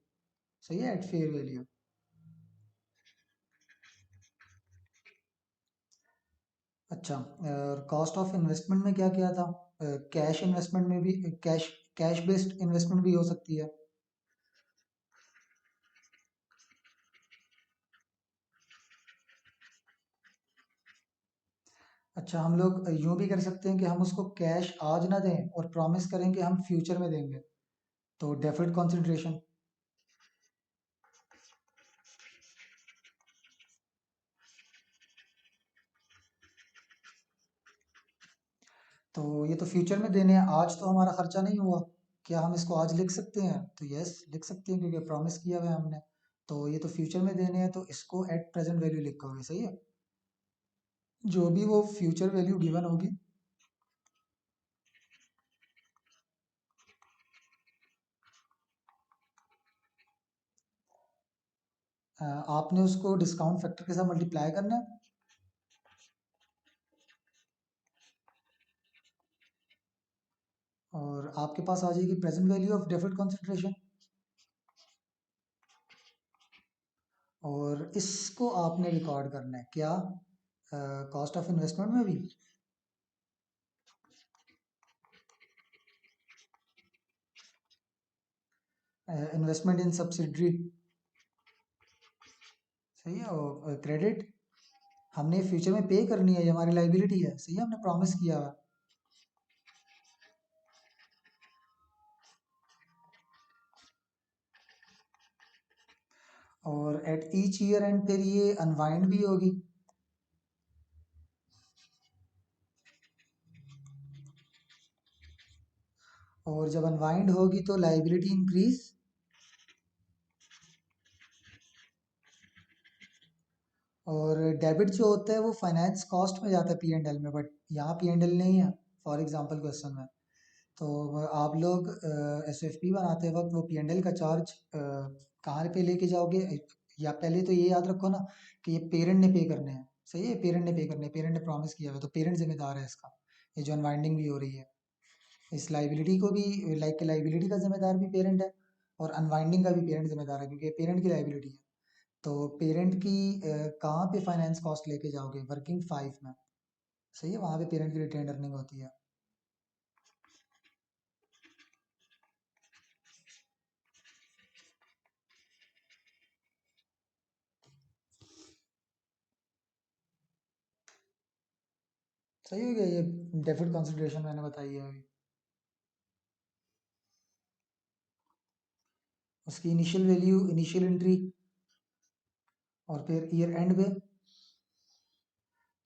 सही है, एट फेयर वैल्यू। अच्छा, और कॉस्ट ऑफ इन्वेस्टमेंट में क्या क्या था? कैश इन्वेस्टमेंट में भी कैश कैश बेस्ड इन्वेस्टमेंट भी हो सकती है। अच्छा, हम लोग यूँ भी कर सकते हैं कि हम उसको कैश आज ना दें और प्रॉमिस करें कि हम फ्यूचर में देंगे। तो डेफर्ड कंसिडरेशन। तो ये तो फ्यूचर में देने हैं, आज तो हमारा खर्चा नहीं हुआ। क्या हम इसको आज लिख सकते हैं? तो यस, लिख सकते हैं क्योंकि प्रॉमिस किया हुआ है हमने। तो ये तो फ्यूचर में देने हैं तो इसको एट प्रेजेंट वैल्यू लिखोगे। सही है, जो भी वो फ्यूचर वैल्यू गिवन होगी। आपने उसको डिस्काउंट फैक्टर के साथ मल्टीप्लाई करना है, और आपके पास आ जाएगी present value of deferred consideration. और इसको आपने रिकॉर्ड करना है क्या, कॉस्ट ऑफ इन्वेस्टमेंट में भी। इन्वेस्टमेंट इन सब्सिडरी, सही है। और क्रेडिट हमने फ्यूचर में पे करनी है, ये हमारी लाइबिलिटी है, सही है, हमने प्रॉमिस किया हुआ। और एट ईच ईयर एंड फिर ये अनवाइंड भी होगी। और जब अनवाइंड होगी तो लाइबिलिटी इंक्रीज, और डेबिट जो होता है वो फाइनेंस कॉस्ट में जाता है पी एंड एल में, बट यहाँ पी एंड एल नहीं है फॉर एग्जांपल क्वेश्चन में। तो आप लोग एस एफ पी बनाते वक्त वो पी एंड एल का चार्ज कहाँ पे लेके जाओगे, या पहले तो ये याद रखो ना कि ये पेरेंट ने पे करने हैं, सही है, पेरेंट ने पे करने हैं, पेरेंट ने प्रॉमिस किया हुआ है, तो पेरेंट जिम्मेदार है इसका, ये जो अनवाइंडिंग भी हो रही है। इस लाइबिलिटी को भी, लाइक लाइबिलिटी का जिम्मेदार भी पेरेंट है, और अनवाइंडिंग का भी पेरेंट जिम्मेदार है, क्योंकि पेरेंट की लाइबिलिटी है। तो पेरेंट की कहाँ पे फाइनेंस कॉस्ट लेके जाओगे, वर्किंग 5 में, सही है, वहाँ पे पेरेंट की रिटेन अर्निंग होती है। सही हो गया, ये डेफर्ड कंसिडरेशन मैंने बताई है अभी। उसकी इनिशियल वैल्यू, इनिशियल एंट्री, और फिर ईयर एंड पे।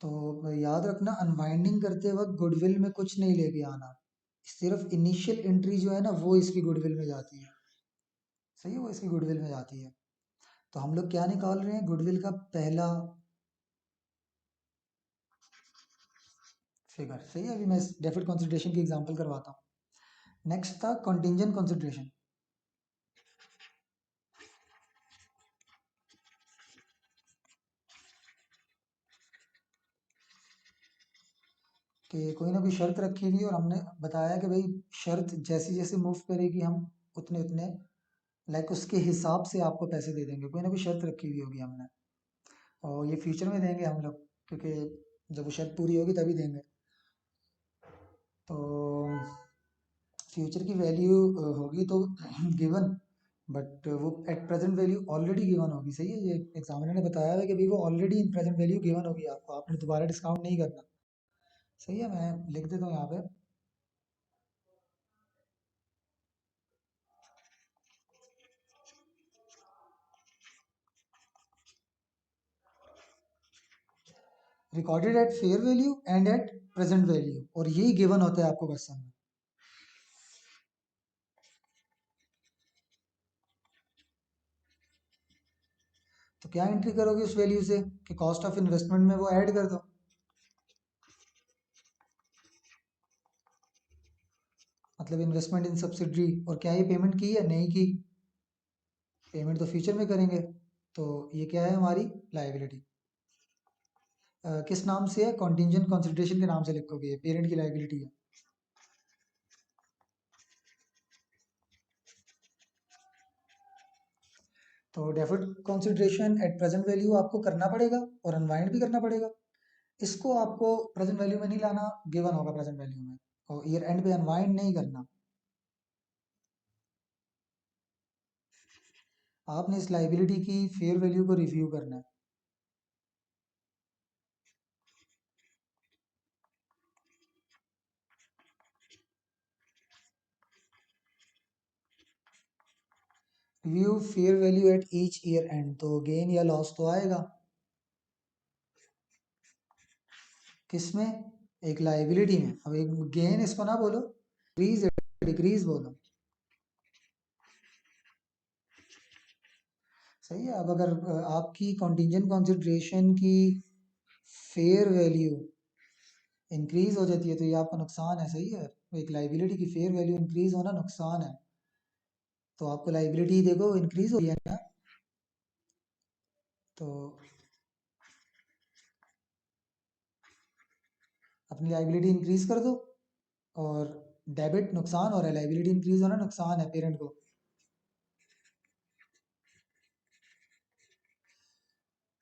तो याद रखना अनवाइंडिंग करते वक्त गुडविल में कुछ नहीं लेके आना, सिर्फ इनिशियल एंट्री जो है ना वो इसकी गुडविल में जाती है, सही है, वो इसकी गुडविल में जाती है। तो हम लोग क्या निकाल रहे हैं, गुडविल का पहला फिगर, सही है। अभी मैं डेफर्ड कंसिडरेशन की एग्जांपल करवाता हूँ। नेक्स्ट था कंटिंजेंट कंसिडरेशन, कि कोई ना कोई शर्त रखी हुई और हमने बताया कि भाई शर्त जैसी जैसे मूव करेगी हम उतने उतने, लाइक उसके हिसाब से आपको पैसे दे देंगे, कोई ना कोई शर्त रखी हुई होगी हमने, और ये फ्यूचर में देंगे हम लोग, क्योंकि जब वो शर्त पूरी होगी तभी देंगे। तो फ्यूचर की वैल्यू होगी तो गिवन, बट वो at present value already given होगी, सही है, ये एग्जामिनर ने बताया है कि भाई वो already in present value given होगी आपको, आपने दोबारा डिस्काउंट नहीं करना, सही है। मैं लिख देता हूँ यहाँ पे, recorded at fair value and at present value, और यही गिवन होता है आपको क्वेश्चन में। तो क्या एंट्री करोगे उस वैल्यू से, कि कॉस्ट ऑफ इन्वेस्टमेंट में वो ऐड कर दो, मतलब इन्वेस्टमेंट इन सब्सिडरी, और क्या ये पेमेंट की है, नहीं की, पेमेंट तो फ्यूचर में करेंगे, तो ये क्या है हमारी लाइबिलिटी। किस नाम से है, कॉन्टिजेंट कंसिडरेशन के नाम से लिखोगे, ये पेरेंट की लाइबिलिटी है। तो deferred consideration at present value आपको करना पड़ेगा, और अनवाइंड भी करना पड़ेगा। इसको आपको प्रेजेंट वैल्यू में नहीं लाना, गिवन होगा प्रेजेंट वैल्यू में, और ईयर एंड पे अनवाइंड नहीं करना। आपने इस लाइबिलिटी की फेयर वैल्यू को रिव्यू करना है। Review fair value at each year end, तो गेन या लॉस तो आएगा किसमें, एक लाइबिलिटी में। अब एक गेन इसको ना बोलो, डिक्रीज, डिक्रीज बोलो, सही है। अब अगर आपकी कॉन्टिजेंट कंसिडरेशन की फेयर वैल्यू इंक्रीज हो जाती है तो ये आपका नुकसान है, सही है। एक लाइबिलिटी की फेयर वैल्यू इंक्रीज होना नुकसान है, तो आपको लाइबिलिटी देखो इंक्रीज हो रही है ना, तो अपनी लाइबिलिटी इंक्रीज कर दो, और डेबिट नुकसान हो रहा है, लाइबिलिटी इंक्रीज होना नुकसान है पेरेंट को।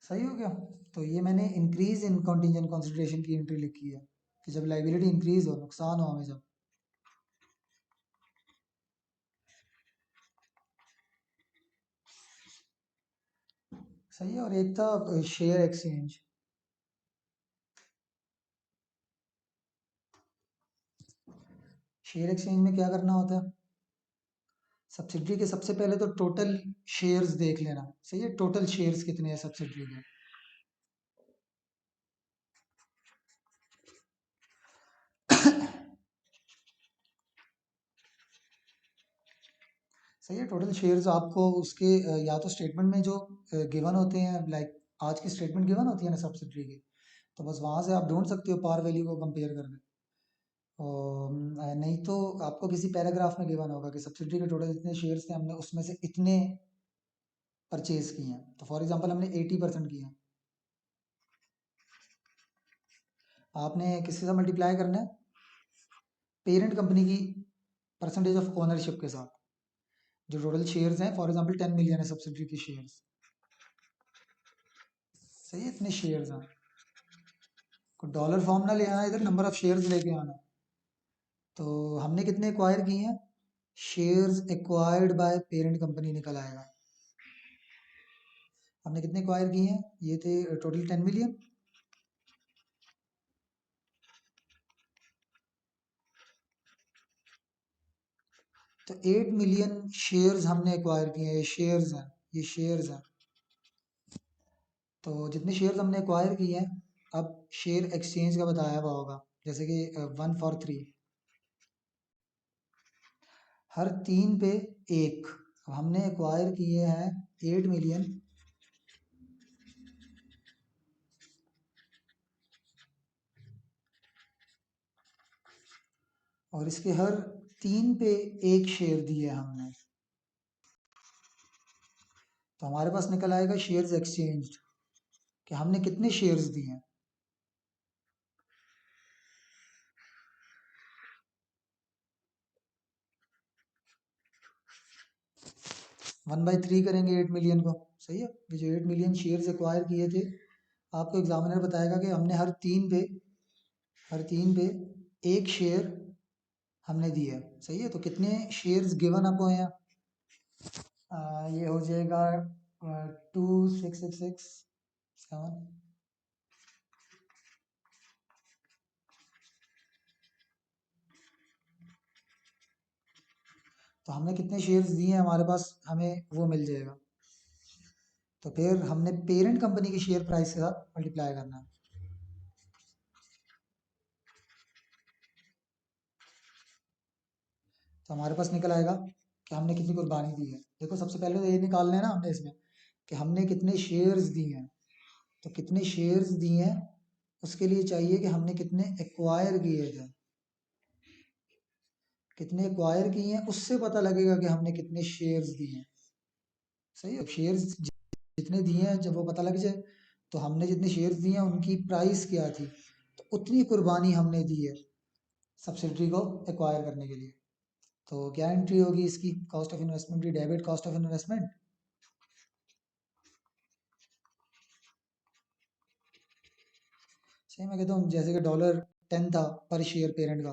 सही हो गया। तो ये मैंने इंक्रीज इन कॉन्टीजेंट कंसिडरेशन की एंट्री लिखी है कि जब लाइबिलिटी इंक्रीज हो, नुकसान हो हमें जब। सही है। और एक था शेयर एक्सचेंज। शेयर एक्सचेंज में क्या करना होता है, सब्सिडरी के सबसे पहले तो टोटल शेयर्स देख लेना। सही है, टोटल शेयर्स कितने हैं सब्सिडरी के। सही है, टोटल शेयर्स आपको उसके या तो स्टेटमेंट में जो गिवन होते हैं, लाइक आज की स्टेटमेंट गिवन होती है ना सब्सिडरी की, तो बस वहाँ से आप ढूंढ सकते हो पार वैल्यू को कंपेयर करके। और नहीं तो आपको किसी पैराग्राफ में गिवन होगा कि सब्सिडरी के टोटल जितने शेयर्स थे हमने उसमें से इतने परचेज किए हैं। तो फॉर एग्जांपल हमने 80% किए हैं, आपने किसके साथ मल्टीप्लाई करना है, पेरेंट कंपनी की परसेंटेज ऑफ ओनरशिप के साथ। जो टोटल शेयर्स हैं, फॉर एग्जांपल 10 मिलियन है सब्सिडरी के शेयर्स। सही है, इतने शेयर्स हैं। को डॉलर फॉर्म ना ले आना, इधर नंबर ऑफ शेयर्स लेके आना। तो हमने कितने एक्वायर किए हैं, shares acquired by parent company निकल आएगा। हमने कितने एक्वायर किए हैं, ये थे टोटल 10 मिलियन। तो 8 मिलियन शेयर्स हमने एक्वायर किए हैं, ये शेयर्स हैं, ये शेयर्स हैं। तो जितने शेयर्स हमने एक्वायर किए हैं, अब शेयर एक्सचेंज का बताया हुआ होगा, जैसे कि 1 for 3, हर 3 पे एक। अब हमने एक्वायर किए हैं 8 मिलियन, और इसके हर 3 पे एक शेयर दिए हमने। तो हमारे पास निकल आएगा शेयर्स एक्सचेंज, कि हमने कितने शेयर्स दिए हैं। 1/3 करेंगे 8 मिलियन को। सही है, ये जो 8 मिलियन शेयर्स एक्वायर किए थे, आपको एग्जामिनर बताएगा कि हमने हर तीन पे एक शेयर हमने दिया है। सही है, तो कितने शेयर्स गिवन अप हुए हैं, ये हो जाएगा 2,666,7। तो हमने कितने शेयर्स दिए हैं हमारे पास, हमें वो मिल जाएगा। तो फिर हमने पेरेंट कंपनी की शेयर प्राइस के साथ मल्टीप्लाई करना है। तो हमारे पास निकल आएगा कि हमने कितनी कुर्बानी दी है। देखो सबसे पहले तो ये निकालना है ना हमने इसमें, कि हमने कितने शेयर्स दिए हैं। तो कितने शेयर्स दिए हैं उसके लिए चाहिए कि हमने कितने एक्वायर किए थे। कितने एक्वायर किए हैं उससे पता लगेगा कि हमने कितने शेयर्स दिए हैं। सही है, शेयर्स जितने दिए हैं जब वो पता लग जाए, तो हमने जितने शेयर्स दिए हैं उनकी प्राइस क्या थी, तो उतनी कुर्बानी हमने दी है सब्सिडरी को एक्वायर करने के लिए। तो क्या एंट्री होगी इसकी, कॉस्ट ऑफ इन्वेस्टमेंट की, डेबिट कॉस्ट ऑफ इन्वेस्टमेंट। सही, मैं कहता हूँ जैसे कि $10 था पर शेयर पेरेंट का,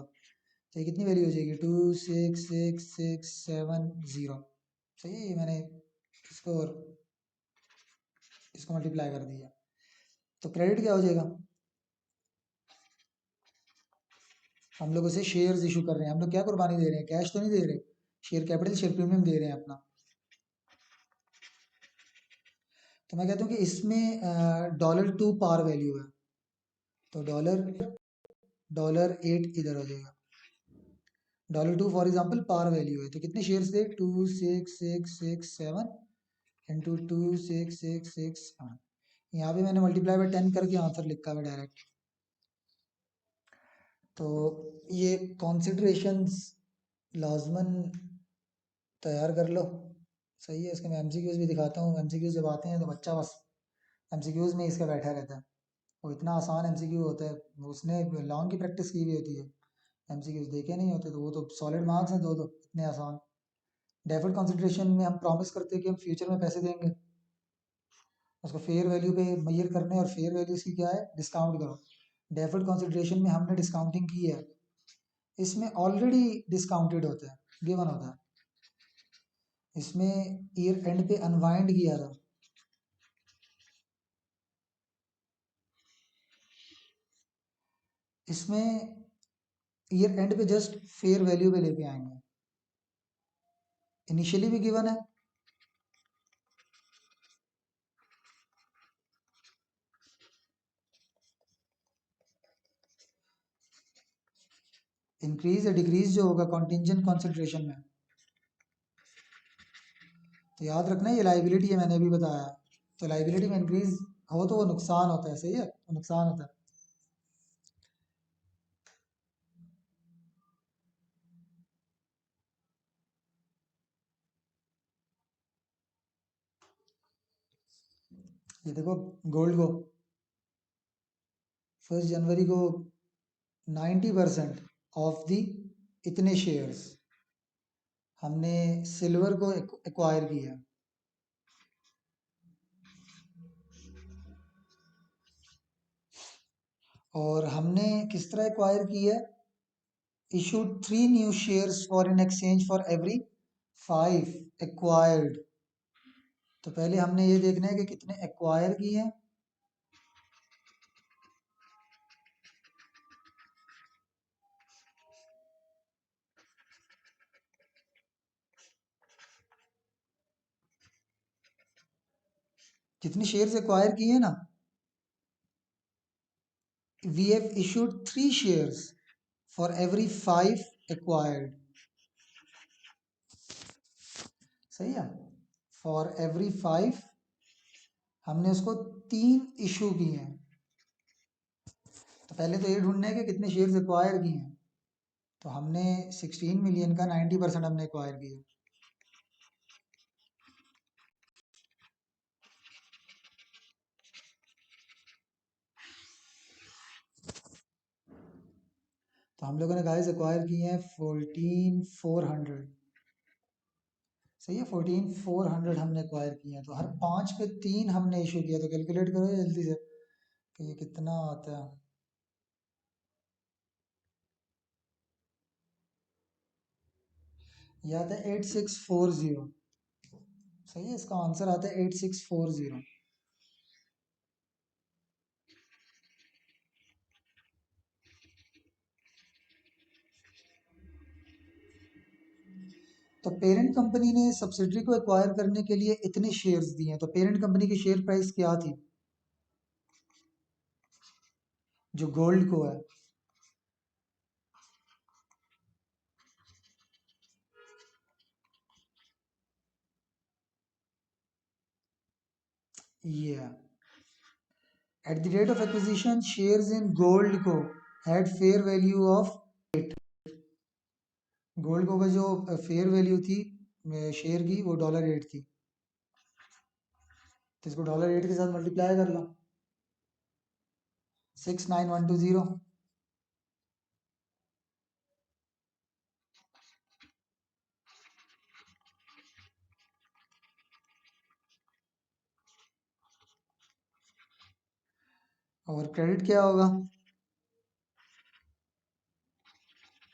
तो ये कितनी वैल्यू हो जाएगी, 2,666,7 0। सही है, ये मैंने इसको इसको मल्टीप्लाई कर दिया। तो क्रेडिट क्या हो जाएगा, हम लोग उसे शेयर्स इशू कर रहे हैं, हम लोग क्या कुर्बानी दे रहे हैं, कैश तो नहीं दे रहे, शेयर कैपिटल शेयर प्रीमियम दे रहे हैं अपना। तो मैं कहता हूँ कि इसमें $2 पार वैल्यू है, तो $8 इधर हो जाएगा। $2 फॉर एग्जाम्पल पार वैल्यू है, तो कितने शेयर्स थे, 2,666,7 इंटू 2,666,7। यहाँ पे मैंने मल्टीप्लाई बाय 10 करके आंसर लिखा हुआ डायरेक्ट। तो ये कॉन्सिडरेशंस लाजमन तैयार कर लो। सही है, इसके मैं एमसीक्यूज भी दिखाता हूँ, एमसीक्यूज जब आते हैं तो बच्चा बस एमसीक्यूज में इसका बैठा रहता है। वो इतना आसान एमसीक्यू होता है, उसने लॉन्ग की प्रैक्टिस की हुई होती है, एमसीक्यूज देखे नहीं होते, तो वो तो सॉलिड मार्क्स हैं दो दो, इतने आसान। डेफर्ड कंसिडरेशन में हम प्रॉमिस करते हैं कि हम फ्यूचर में पैसे देंगे, उसको फेयर वैल्यू पे मेजर करने, और फेयर वैल्यू इसकी क्या है, डिस्काउंट करो। डेफर्ड कंसिडरेशन में हमने डिस्काउंटिंग की है, इसमें ऑलरेडी डिस्काउंटेड होता है, गिवन होता है। इसमें ईयर एंड पे अनवाइंड किया था, इसमें ईयर एंड पे जस्ट फेयर वैल्यू पे लेके आएंगे, इनिशियली भी गिवन है। इंक्रीज या डिक्रीज जो होगा कॉन्टिंजेंट कंसिडरेशन में, तो याद रखना ये लाइबिलिटी है, मैंने अभी बताया। तो लाइबिलिटी में इंक्रीज हो तो वो नुकसान होता है, सही है, वो नुकसान होता है। ये देखो, गोल्ड को 1 जनवरी को 90% ऑफ दी इतने शेयर्स हमने सिल्वर को एक्वायर किया, और हमने किस तरह एक्वायर किया है, issued 3 new shares for in exchange for every 5 acquired। तो पहले हमने ये देखना है कि कितने एक्वायर किए हैं, जितने शेयर्स एक्वायर किए हैं ना, we have issued 3 shares for every 5 acquired। सही है, फॉर एवरी 5 हमने उसको 3 इशू किए हैं। तो पहले तो ये ढूंढना है कि कितने शेयर्स एक्वायर किए हैं, तो हमने 16 मिलियन का 90% हमने एक्वायर किया। तो हम लोगों ने गाइस एक्वायर किए हैं 14,400। सही है, 14,400 हमने एक्वायर किए हैं, तो हर 5 पे 3 हमने इशू किया। तो कैलकुलेट करो ये जल्दी से कि ये कितना आता है। ये आता है 8640। सही है, इसका आंसर आता है 8640। तो पेरेंट कंपनी ने सब्सिडरी को एक्वायर करने के लिए इतने शेयर्स दिए हैं, तो पेरेंट कंपनी की शेयर प्राइस क्या थी, जो गोल्ड को है। ये at the rate of acquisition shares in Gold Co had fair value of, Gold Co का जो फेयर वैल्यू थी शेयर की, वो $8 थी। तो इसको $8 के साथ मल्टीप्लाई कर लो, 69120। और क्रेडिट क्या होगा,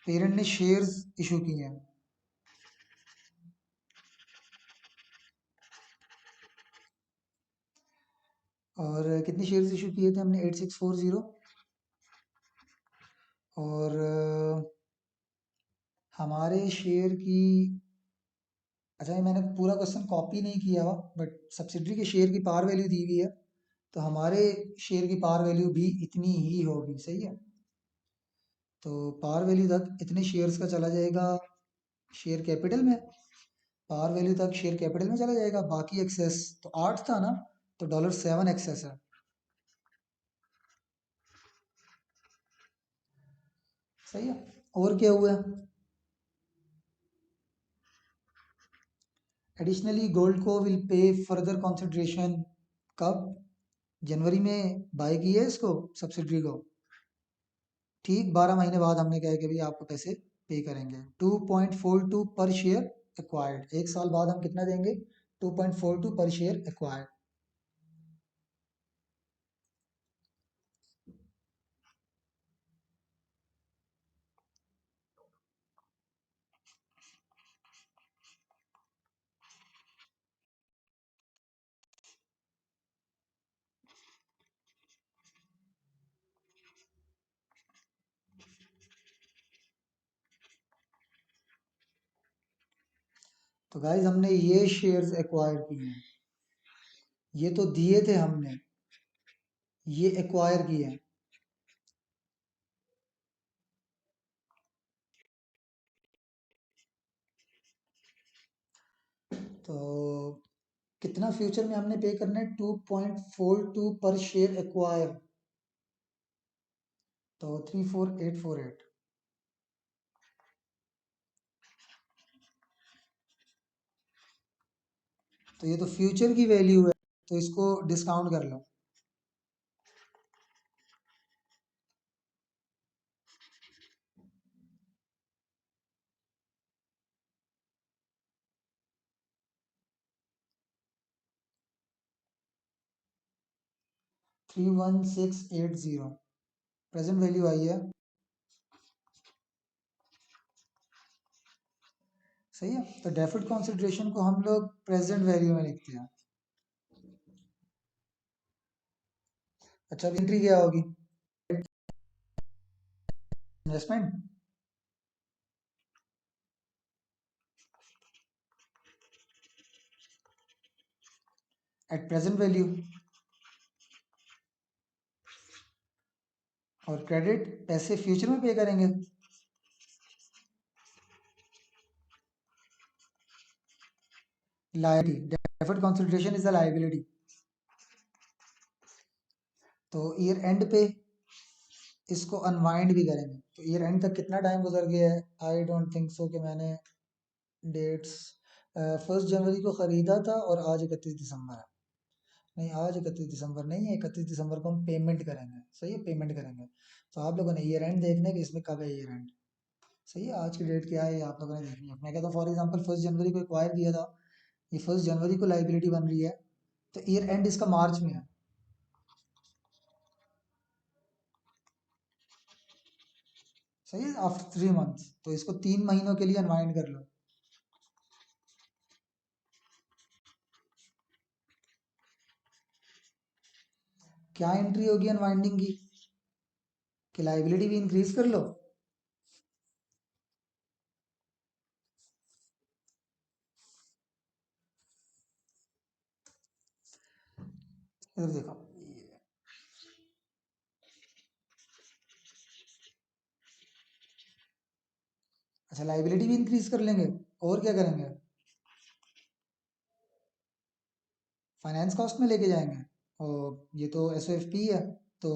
पेरेंट ने शेयर्स इशू किए हैं, और कितने शेयर्स इशू किए थे हमने, 8640। और हमारे शेयर की, अच्छा ये मैंने पूरा क्वेश्चन कॉपी नहीं किया हुआ, बट सब्सिडरी के शेयर की पार वैल्यू दी हुई है, तो हमारे शेयर की पार वैल्यू भी इतनी ही होगी। सही है, तो पार वैल्यू तक इतने शेयर्स का चला जाएगा शेयर कैपिटल में, पार वैल्यू तक शेयर कैपिटल में चला जाएगा, बाकी एक्सेस तो 8 था ना, तो $7 एक्सेस है। सही है, और क्या हुआ, एडिशनली गोल्ड को विल पे फर्दर कंसिडरेशन कब, जनवरी में बाय की है इसको, सब्सिडरी को। ठीक 12 महीने बाद हमने कहा कि भाई आपको पैसे पे करेंगे। 2.42 पर शेयर एक्वायर्ड, एक साल बाद हम कितना देंगे? 2.42 पर शेयर एक्वायर्ड। तो गाइज हमने ये शेयर्स एक्वायर किए हैं, ये तो दिए थे हमने, ये एक्वायर किए हैं। तो कितना फ्यूचर में हमने पे करना है? 2.42 पर शेयर एक्वायर, तो 34848। तो ये तो फ्यूचर की वैल्यू है, तो इसको डिस्काउंट कर लो। Three one six eight zero present value आई है। सही है, तो डेफिड कंसिडरेशन को हम लोग प्रेजेंट वैल्यू में लिखते हैं। अच्छा, अब एंट्री क्या होगी? इन्वेस्टमेंट एट प्रेजेंट वैल्यू, और क्रेडिट पैसे फ्यूचर में पे करेंगे। Liability, deferred consideration is a liability. तो ईयर एंड पे इसको अनवाइंड भी करेंगे। तो ईयर एंड तक कितना टाइम गुजर गया है? आई डोंट थिंक सो कि मैंने डेट्स 1 जनवरी को ख़रीदा था और आज 31 दिसंबर है। नहीं, आज 31 दिसंबर नहीं है, 31 दिसंबर को हम पेमेंट करेंगे। सही है, पेमेंट करेंगे। तो आप लोगों ने ईयर एंड देखना है कि इसमें कब है ईयर एंड। सही है, आज की डेट क्या है ये आप लोगों ने देखनी है। मैं कहता हूँ फॉर एग्जांपल 1 जनवरी को एक्वायर किया था, ये 1 जनवरी को लाइबिलिटी बन रही है, तो ईयर एंड इसका मार्च में है। सही है, आफ्टर 3 मंथ्स, तो इसको 3 महीनों के लिए अनवाइंड कर लो। क्या एंट्री होगी अनवाइंडिंग की? कि लाइबिलिटी भी इंक्रीज कर लो। इधर देखो, अच्छा लाइबिलिटी भी इंक्रीज कर लेंगे, और क्या करेंगे? फाइनेंस कॉस्ट में लेके जाएंगे, और ये तो एस एफ पी है, तो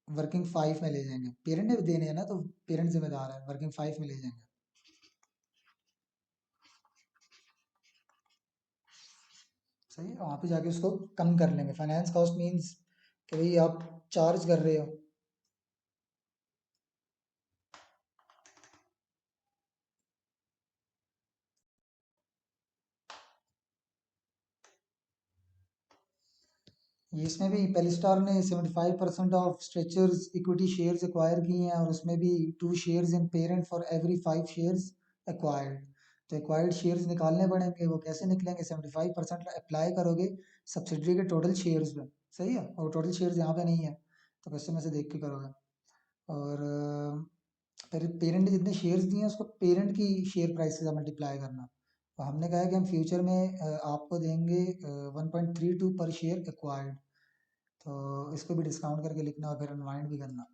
वर्किंग 5 में ले जाएंगे। पेरेंट ने भी देने हैं ना, तो पेरेंट जिम्मेदार है, वर्किंग 5 में ले जाएंगे। सही है, वहाँ पे जाके उसको कम कर लेंगे। फाइनेंस कॉस्ट मीन्स कि भाई आप चार्ज कर रहे हो। ये इसमें भी पेलिस्टार ने 75% of stretchers equity shares acquire किए हैं, और उसमें भी 2 shares in parent for every 5 shares acquired. तो एक्वायर्ड शेयर्स निकालने पड़ेंगे, वो कैसे निकलेंगे? 75% अप्लाई करोगे सब्सिडरी के टोटल शेयर्स पे। सही है, और टोटल शेयर्स यहाँ पे नहीं है, तो क्वेश्चन में से देख के करोगे। और फिर पेरेंट ने जितने शेयर्स दिए हैं उसको पेरेंट की शेयर प्राइस से मल्टीप्लाई करना। तो हमने कहा है कि हम फ्यूचर में आपको देंगे 1.32 पर शेयर एक्वायर्ड। तो इसको भी डिस्काउंट करके लिखना और फिर अनवाइंड भी करना।